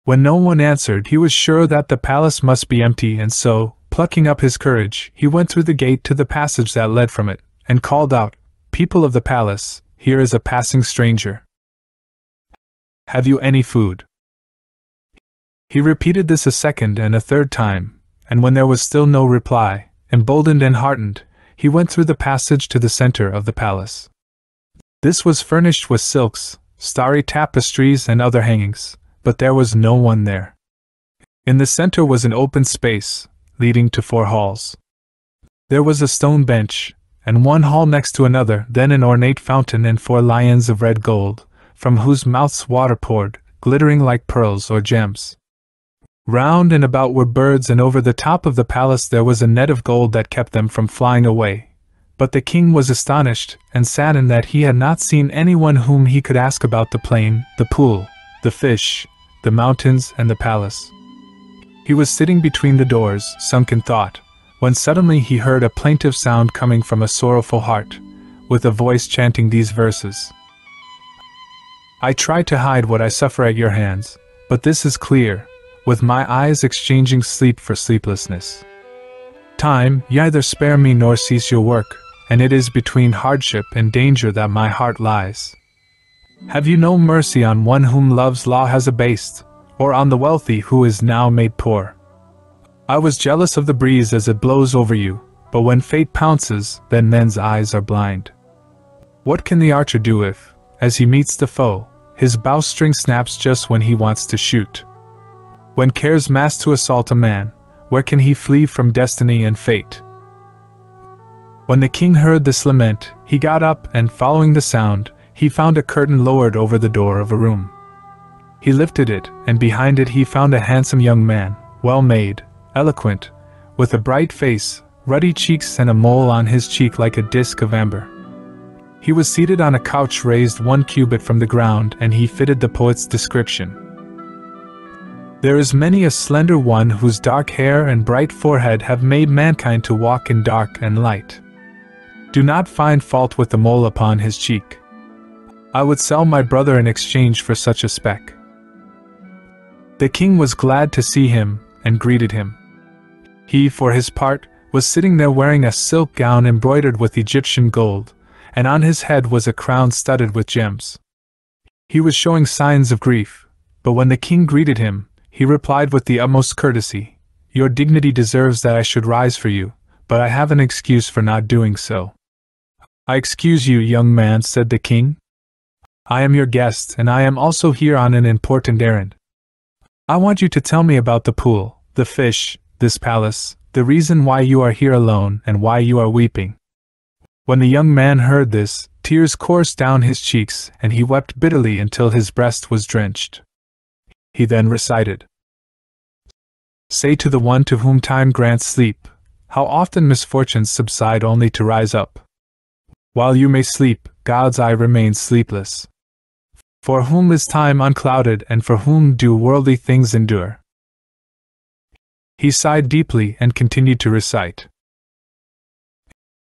When no one answered, he was sure that the palace must be empty, and so, plucking up his courage, he went through the gate to the passage that led from it, and called out, "People of the palace, here is a passing stranger. Have you any food?" He repeated this a second and a third time, and when there was still no reply, emboldened and heartened, he went through the passage to the center of the palace. This was furnished with silks, starry tapestries and other hangings, but there was no one there. In the center was an open space, leading to 4 halls. There was a stone bench, and one hall next to another, then an ornate fountain and 4 lions of red gold, from whose mouths water poured, glittering like pearls or gems. Round and about were birds, and over the top of the palace there was a net of gold that kept them from flying away. But the king was astonished and saddened that he had not seen anyone whom he could ask about the plain, the pool, the fish, the mountains, and the palace. He was sitting between the doors, sunk in thought, when suddenly he heard a plaintive sound coming from a sorrowful heart, with a voice chanting these verses: "I try to hide what I suffer at your hands, but this is clear, with my eyes exchanging sleep for sleeplessness. Time, ye either spare me nor cease your work, and it is between hardship and danger that my heart lies. Have you no mercy on one whom love's law has abased, or on the wealthy who is now made poor? I was jealous of the breeze as it blows over you, but when fate pounces, then men's eyes are blind. What can the archer do if, as he meets the foe, his bowstring snaps just when he wants to shoot? When cares mass to assault a man, where can he flee from destiny and fate?" When the king heard this lament, he got up and, following the sound, he found a curtain lowered over the door of a room. He lifted it, and behind it he found a handsome young man, well-made, eloquent, with a bright face, ruddy cheeks and a mole on his cheek like a disk of amber. He was seated on a couch raised 1 cubit from the ground, and he fitted the poet's description. "There is many a slender one whose dark hair and bright forehead have made mankind to walk in dark and light. Do not find fault with the mole upon his cheek. I would sell my brother in exchange for such a speck." The king was glad to see him, and greeted him. He, for his part, was sitting there wearing a silk gown embroidered with Egyptian gold, and on his head was a crown studded with gems. He was showing signs of grief, but when the king greeted him, he replied with the utmost courtesy, "Your dignity deserves that I should rise for you, but I have an excuse for not doing so." "I excuse you, young man," said the king. "I am your guest, and I am also here on an important errand. I want you to tell me about the pool, the fish, this palace, the reason why you are here alone, and why you are weeping." When the young man heard this, tears coursed down his cheeks, and he wept bitterly until his breast was drenched. He then recited, "Say to the one to whom time grants sleep, how often misfortunes subside only to rise up. While you may sleep, God's eye remains sleepless. For whom is time unclouded, and for whom do worldly things endure?" He sighed deeply and continued to recite,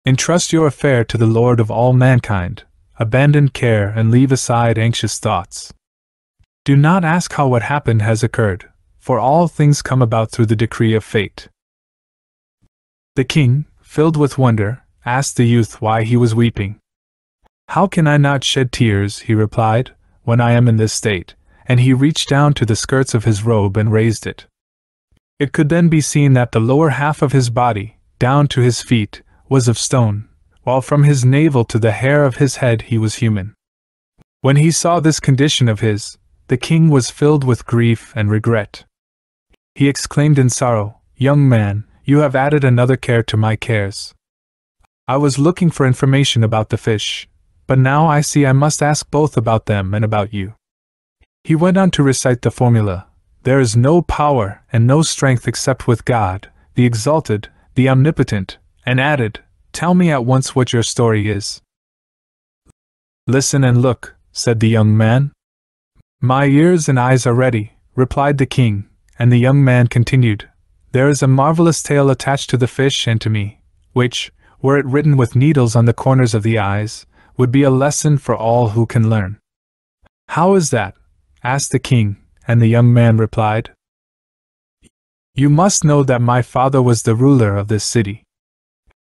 "Entrust your affair to the Lord of all mankind, abandon care and leave aside anxious thoughts. Do not ask how what happened has occurred, for all things come about through the decree of fate." The king, filled with wonder, asked the youth why he was weeping. "How can I not shed tears," he replied, "when I am in this state?" And he reached down to the skirts of his robe and raised it. It could then be seen that the lower half of his body, down to his feet, was of stone, while from his navel to the hair of his head he was human. When he saw this condition of his, the king was filled with grief and regret. He exclaimed in sorrow, "Young man, you have added another care to my cares. I was looking for information about the fish, but now I see I must ask both about them and about you." He went on to recite the formula, "There is no power and no strength except with God, the exalted, the omnipotent," and added, "Tell me at once what your story is." "Listen and look," said the young man. "My ears and eyes are ready," replied the king, and the young man continued, "There is a marvelous tale attached to the fish and to me, which, were it written with needles on the corners of the eyes, would be a lesson for all who can learn." "How is that?" asked the king, and the young man replied, "You must know that my father was the ruler of this city.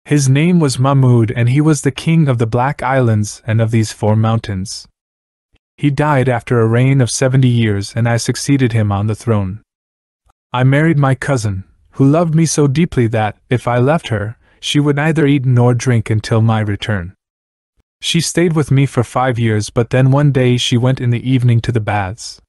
His name was Mahmud, and he was the king of the Black Islands and of these 4 mountains. He died after a reign of 70 years, and I succeeded him on the throne. I married my cousin, who loved me so deeply that, if I left her, she would neither eat nor drink until my return. She stayed with me for 5 years, but then one day she went in the evening to the baths.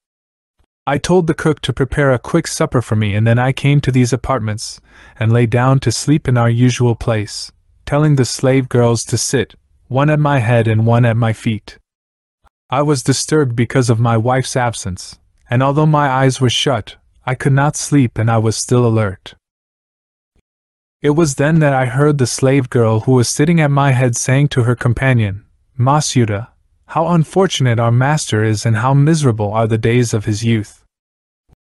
I told the cook to prepare a quick supper for me, and then I came to these apartments, and lay down to sleep in our usual place, telling the slave girls to sit, one at my head and one at my feet. I was disturbed because of my wife's absence, and although my eyes were shut, I could not sleep and I was still alert. It was then that I heard the slave girl who was sitting at my head saying to her companion, 'Masuda, how unfortunate our master is, and how miserable are the days of his youth.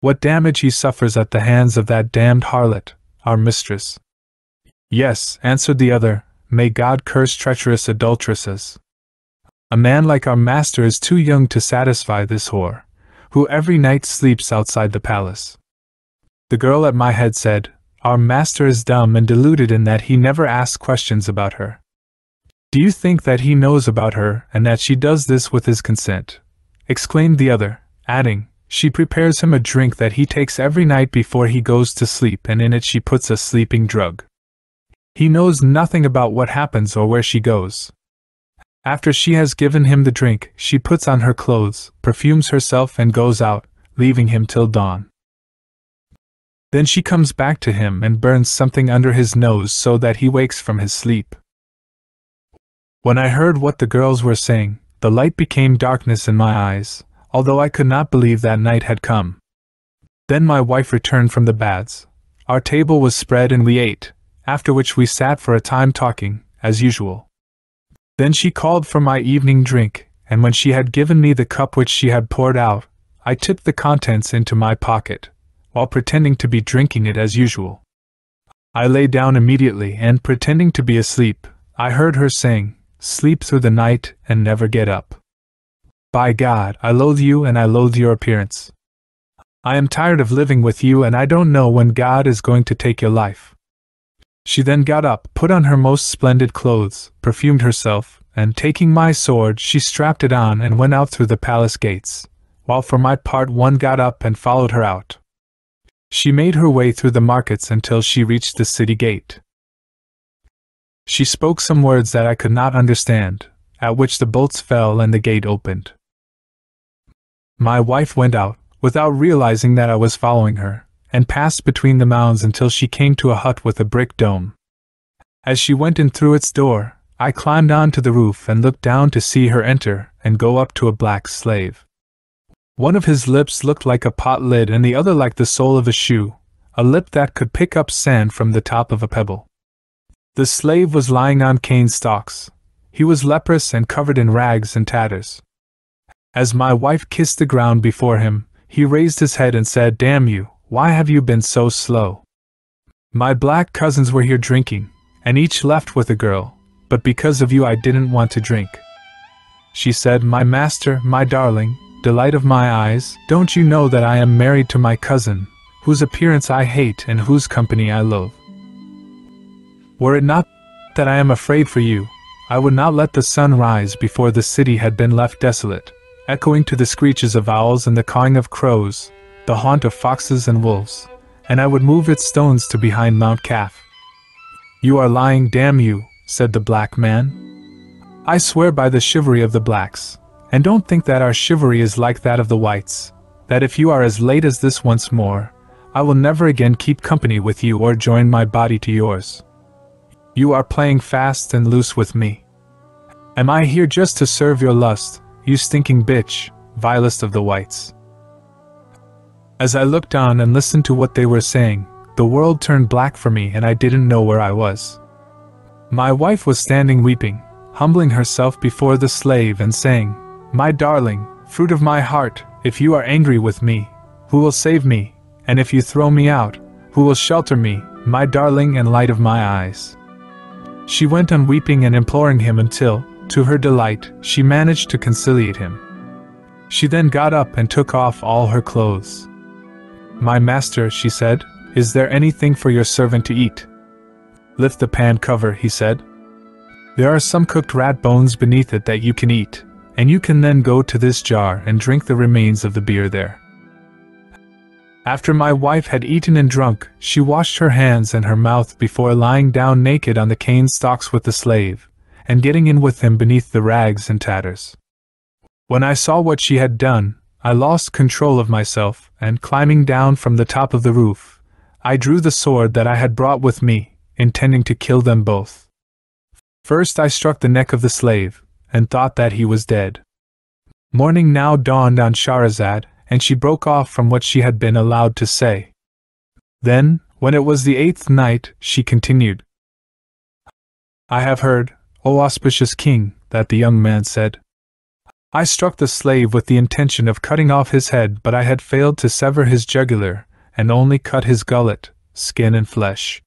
What damage he suffers at the hands of that damned harlot, our mistress.' 'Yes,' answered the other, 'may God curse treacherous adulteresses. A man like our master is too young to satisfy this whore, who every night sleeps outside the palace.' The girl at my head said, 'Our master is dumb and deluded in that he never asks questions about her. Do you think that he knows about her, and that she does this with his consent?' exclaimed the other, adding, 'She prepares him a drink that he takes every night before he goes to sleep, and in it she puts a sleeping drug. He knows nothing about what happens or where she goes. After she has given him the drink, she puts on her clothes, perfumes herself and goes out, leaving him till dawn. Then she comes back to him and burns something under his nose so that he wakes from his sleep.' When I heard what the girls were saying, the light became darkness in my eyes, although I could not believe that night had come. Then my wife returned from the baths. Our table was spread and we ate, after which we sat for a time talking, as usual. Then she called for my evening drink, and when she had given me the cup which she had poured out, I tipped the contents into my pocket, while pretending to be drinking it as usual. I lay down immediately, and pretending to be asleep, I heard her saying, 'Sleep through the night and never get up. By God, I loathe you and I loathe your appearance. I am tired of living with you, and I don't know when God is going to take your life.' She then got up, put on her most splendid clothes, perfumed herself, and taking my sword she strapped it on and went out through the palace gates, while for my part one got up and followed her out. She made her way through the markets until she reached the city gate. She spoke some words that I could not understand, at which the bolts fell and the gate opened. My wife went out, without realizing that I was following her, and passed between the mounds until she came to a hut with a brick dome. As she went in through its door, I climbed onto the roof and looked down to see her enter and go up to a black slave. One of his lips looked like a pot lid and the other like the sole of a shoe, a lip that could pick up sand from the top of a pebble. The slave was lying on cane stalks. He was leprous and covered in rags and tatters. As my wife kissed the ground before him, he raised his head and said, "Damn you, why have you been so slow? My black cousins were here drinking, and each left with a girl, but because of you I didn't want to drink." She said, "My master, my darling, delight of my eyes, don't you know that I am married to my cousin, whose appearance I hate and whose company I loathe? Were it not that I am afraid for you, I would not let the sun rise before the city had been left desolate, echoing to the screeches of owls and the cawing of crows, the haunt of foxes and wolves, and I would move its stones to behind Mount Kaf." "You are lying, damn you," said the black man. "I swear by the chivalry of the blacks, and don't think that our chivalry is like that of the whites, that if you are as late as this once more, I will never again keep company with you or join my body to yours. You are playing fast and loose with me. Am I here just to serve your lust, you stinking bitch, vilest of the whites?" As I looked on and listened to what they were saying, the world turned black for me and I didn't know where I was. My wife was standing weeping, humbling herself before the slave and saying, "My darling, fruit of my heart, if you are angry with me, who will save me, and if you throw me out, who will shelter me, my darling and light of my eyes?" She went on weeping and imploring him until, to her delight, she managed to conciliate him. She then got up and took off all her clothes. "My master," she said, "is there anything for your servant to eat?" "Lift the pan cover," he said. "There are some cooked rat bones beneath it that you can eat, and you can then go to this jar and drink the remains of the beer there." After my wife had eaten and drunk, she washed her hands and her mouth before lying down naked on the cane stalks with the slave, and getting in with him beneath the rags and tatters. When I saw what she had done, I lost control of myself, and climbing down from the top of the roof, I drew the sword that I had brought with me, intending to kill them both. First I struck the neck of the slave, and thought that he was dead. Morning now dawned on Shahrazad, and she broke off from what she had been allowed to say. Then, when it was the 8th night, she continued. "I have heard, O auspicious king," that the young man said. "I struck the slave with the intention of cutting off his head, but I had failed to sever his jugular, and only cut his gullet, skin and flesh."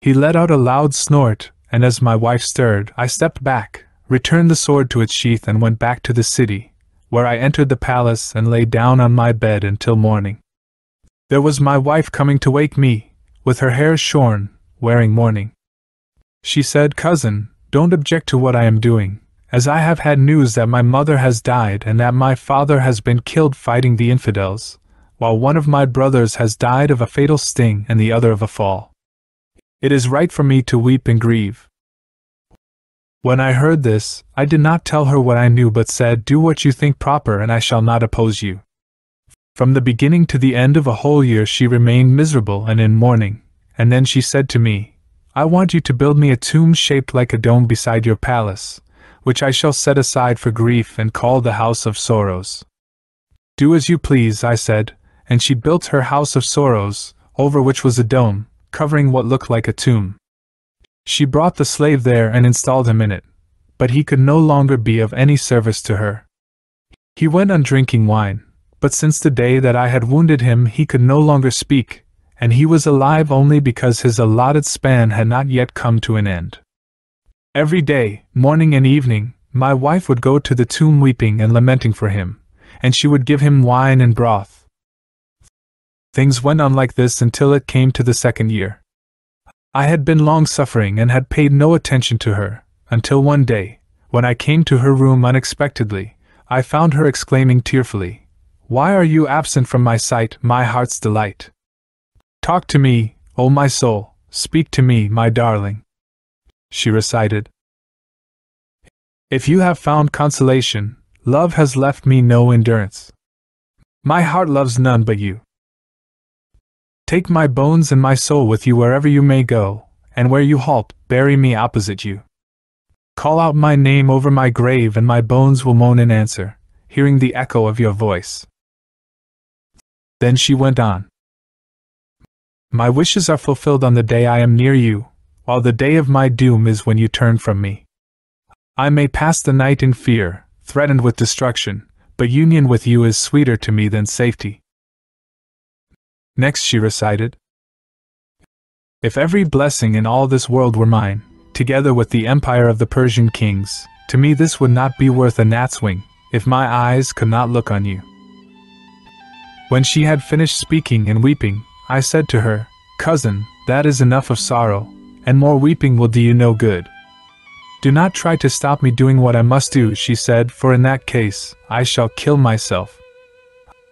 He let out a loud snort, and as my wife stirred, I stepped back, returned the sword to its sheath and went back to the city, where I entered the palace and lay down on my bed until morning. There was my wife coming to wake me, with her hair shorn, wearing mourning. She said, "Cousin, don't object to what I am doing, as I have had news that my mother has died and that my father has been killed fighting the infidels, while one of my brothers has died of a fatal sting and the other of a fall. It is right for me to weep and grieve." When I heard this, I did not tell her what I knew but said, "Do what you think proper and I shall not oppose you." From the beginning to the end of a whole year she remained miserable and in mourning, and then she said to me, "I want you to build me a tomb shaped like a dome beside your palace, which I shall set aside for grief and call the House of Sorrows." "Do as you please," I said, and she built her House of Sorrows, over which was a dome, covering what looked like a tomb. She brought the slave there and installed him in it, but he could no longer be of any service to her. He went on drinking wine, but since the day that I had wounded him he could no longer speak, and he was alive only because his allotted span had not yet come to an end. Every day, morning and evening, my wife would go to the tomb weeping and lamenting for him, and she would give him wine and broth. Things went on like this until it came to the 2nd year. I had been long suffering and had paid no attention to her, until one day, when I came to her room unexpectedly, I found her exclaiming tearfully, "Why are you absent from my sight, my heart's delight? Talk to me, O my soul, speak to me, my darling." she recited. If you have found consolation, love has left me no endurance. My heart loves none but you. Take my bones and my soul with you wherever you may go, and where you halt, bury me opposite you. Call out my name over my grave and my bones will moan in answer, hearing the echo of your voice. Then she went on. My wishes are fulfilled on the day I am near you, while the day of my doom is when you turn from me. I may pass the night in fear, threatened with destruction, but union with you is sweeter to me than safety. Next she recited. If every blessing in all this world were mine, together with the empire of the Persian kings, to me this would not be worth a gnat's wing, if my eyes could not look on you. When she had finished speaking and weeping, I said to her, Cousin, that is enough of sorrow, and more weeping will do you no good. Do not try to stop me doing what I must do, she said, for in that case, I shall kill myself.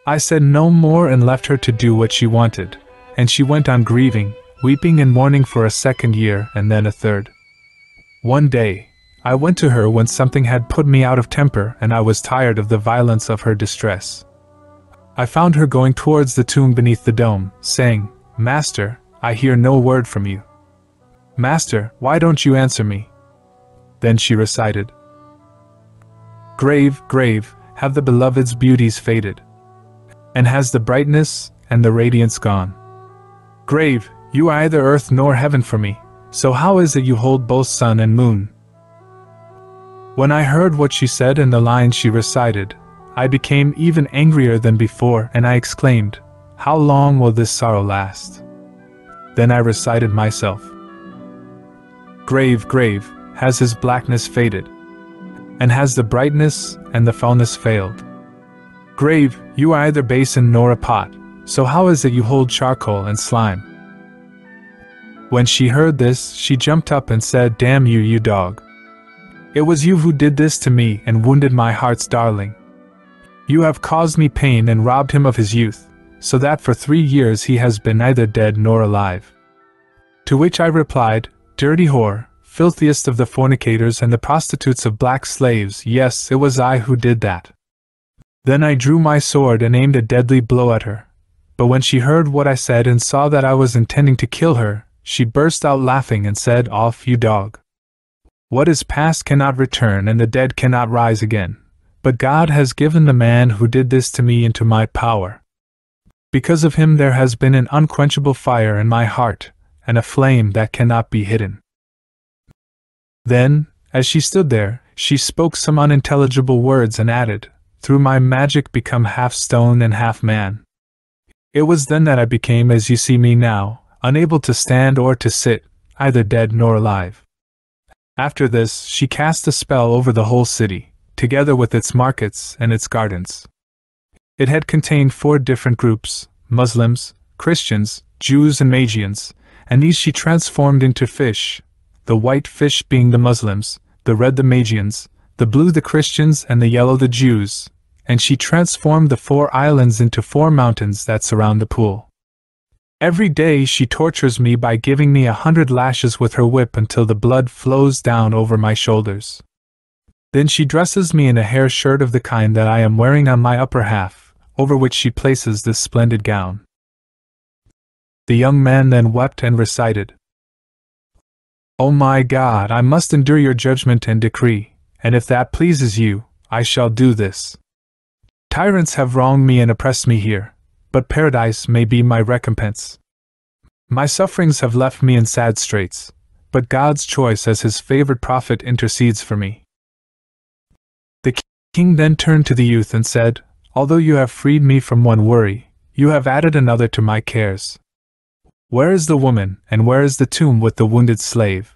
I said no more and left her to do what she wanted, and she went on grieving, weeping and mourning for a second year and then a third. One day, I went to her when something had put me out of temper and I was tired of the violence of her distress. I found her going towards the tomb beneath the dome, saying, Master, I hear no word from you. Master, why don't you answer me? Then she recited. Grave, grave, have the beloved's beauties faded? And has the brightness and the radiance gone? Grave, you are either earth nor heaven for me, so how is it you hold both sun and moon? When I heard what she said and the lines she recited, I became even angrier than before and I exclaimed, How long will this sorrow last? Then I recited myself. Grave, grave, has his blackness faded? And has the brightness and the foulness failed? Grave, you are either basin nor a pot, so how is it you hold charcoal and slime? When she heard this, she jumped up and said, Damn you, you dog! It was you who did this to me and wounded my heart's darling. You have caused me pain and robbed him of his youth, so that for 3 years he has been neither dead nor alive. To which I replied, Dirty whore, filthiest of the fornicators and the prostitutes of black slaves, yes, it was I who did that. Then I drew my sword and aimed a deadly blow at her. But when she heard what I said and saw that I was intending to kill her, she burst out laughing and said, Off, you dog! What is past cannot return and the dead cannot rise again. But God has given the man who did this to me into my power. Because of him there has been an unquenchable fire in my heart, and a flame that cannot be hidden. Then, as she stood there, she spoke some unintelligible words and added, Through my magic become half stone and half man. It was then that I became as you see me now, unable to stand or to sit, either dead nor alive. After this, she cast a spell over the whole city, together with its markets and its gardens. It had contained 4 different groups, Muslims, Christians, Jews and Magians, and these she transformed into fish, the white fish being the Muslims, the red the Magians, the blue the Christians and the yellow the Jews, and she transformed the 4 islands into 4 mountains that surround the pool. Every day she tortures me by giving me 100 lashes with her whip until the blood flows down over my shoulders. Then she dresses me in a hair shirt of the kind that I am wearing on my upper half, over which she places this splendid gown. The young man then wept and recited, O my God, I must endure your judgment and decree, and if that pleases you, I shall do this. Tyrants have wronged me and oppressed me here, but paradise may be my recompense. My sufferings have left me in sad straits, but God's choice as his favored prophet intercedes for me. The king then turned to the youth and said, Although you have freed me from one worry, you have added another to my cares. Where is the woman, and where is the tomb with the wounded slave?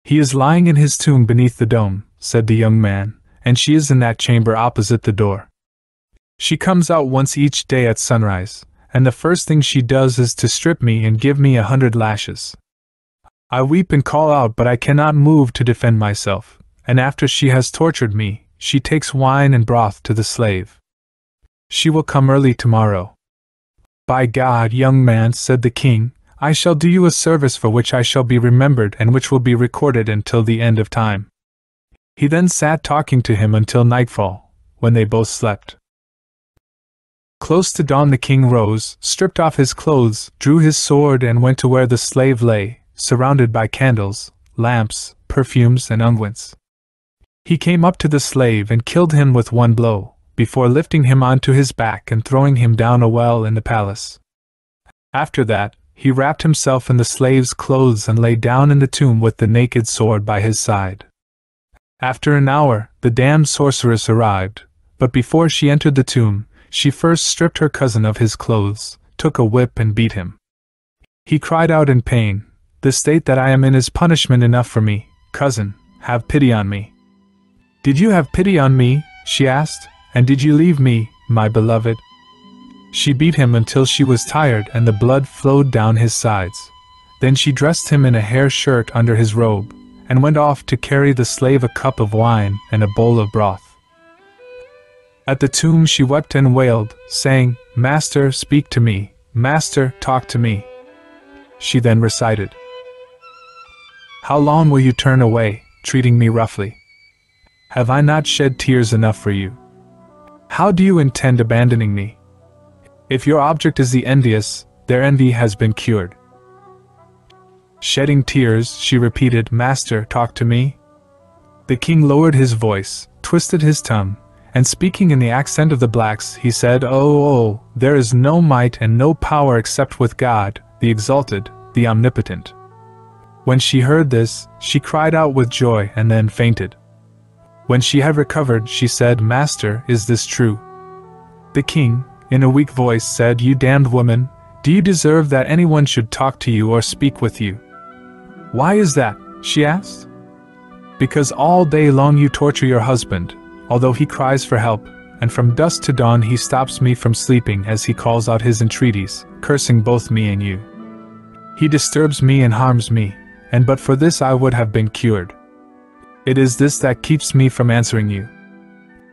He is lying in his tomb beneath the dome, said the young man, and she is in that chamber opposite the door. She comes out once each day at sunrise, and the first thing she does is to strip me and give me 100 lashes. I weep and call out, but I cannot move to defend myself, and after she has tortured me, she takes wine and broth to the slave. She will come early tomorrow. By God, young man, said the king, I shall do you a service for which I shall be remembered and which will be recorded until the end of time." He then sat talking to him until nightfall, when they both slept. Close to dawn the king rose, stripped off his clothes, drew his sword and went to where the slave lay, surrounded by candles, lamps, perfumes and unguents. He came up to the slave and killed him with one blow, before lifting him onto his back and throwing him down a well in the palace. After that, he wrapped himself in the slave's clothes and lay down in the tomb with the naked sword by his side. After an hour, the damned sorceress arrived, but before she entered the tomb, she first stripped her cousin of his clothes, took a whip and beat him. He cried out in pain, "The state that I am in is punishment enough for me. Cousin, have pity on me." "Did you have pity on me?" she asked, "and did you leave me, my beloved?" She beat him until she was tired and the blood flowed down his sides. Then she dressed him in a hair shirt under his robe, and went off to carry the slave a cup of wine and a bowl of broth. At the tomb she wept and wailed, saying, "Master, speak to me. Master, talk to me." She then recited, "How long will you turn away, treating me roughly? Have I not shed tears enough for you? How do you intend abandoning me? If your object is the envious, their envy has been cured." Shedding tears, she repeated, "Master, talk to me." The king lowered his voice, twisted his tongue, and speaking in the accent of the blacks, he said, "Oh, there is no might and no power except with God, the exalted, the omnipotent." When she heard this, she cried out with joy and then fainted. When she had recovered, she said, "Master, is this true?" The king, in a weak voice, said, "You damned woman, do you deserve that anyone should talk to you or speak with you?" "Why is that?" she asked. "Because all day long you torture your husband, although he cries for help, and from dusk to dawn he stops me from sleeping as he calls out his entreaties, cursing both me and you. He disturbs me and harms me, and but for this I would have been cured. It is this that keeps me from answering you."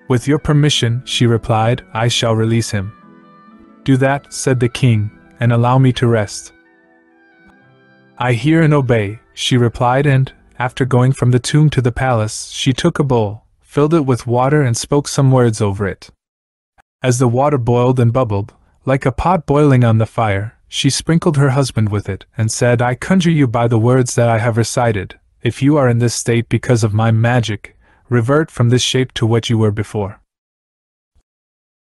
"With your permission," she replied, "I shall release him." "Do that," said the king, "and allow me to rest." "I hear and obey," she replied, and, after going from the tomb to the palace, she took a bowl, filled it with water and spoke some words over it. As the water boiled and bubbled, like a pot boiling on the fire, she sprinkled her husband with it, and said, "I conjure you by the words that I have recited, if you are in this state because of my magic, revert from this shape to what you were before."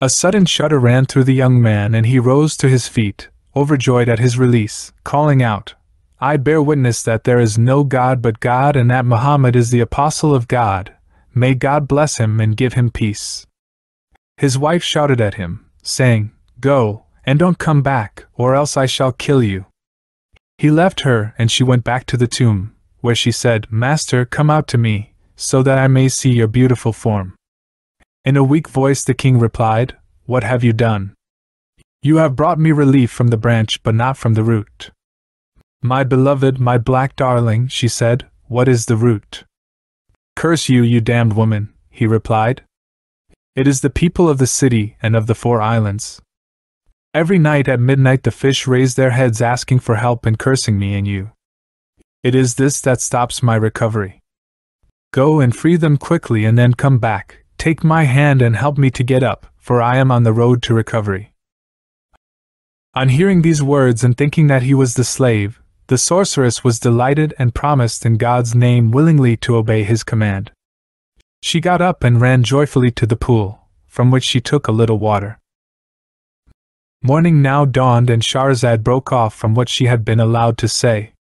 A sudden shudder ran through the young man and he rose to his feet, overjoyed at his release, calling out, "I bear witness that there is no God but God and that Muhammad is the apostle of God. May God bless him and give him peace." His wife shouted at him, saying, "Go, and don't come back, or else I shall kill you." He left her and she went back to the tomb, where she said, "Master, come out to me, so that I may see your beautiful form." In a weak voice the king replied, "What have you done?" "You have brought me relief from the branch but not from the root." "My beloved, my black darling," she said, "what is the root?" "Curse you, you damned woman," he replied. "It is the people of the city and of the 4 islands. Every night at midnight the fish raise their heads asking for help and cursing me and you. It is this that stops my recovery. Go and free them quickly and then come back, take my hand and help me to get up, for I am on the road to recovery." On hearing these words and thinking that he was the slave, the sorceress was delighted and promised in God's name willingly to obey his command. She got up and ran joyfully to the pool, from which she took a little water. Morning now dawned and Shahrazad broke off from what she had been allowed to say.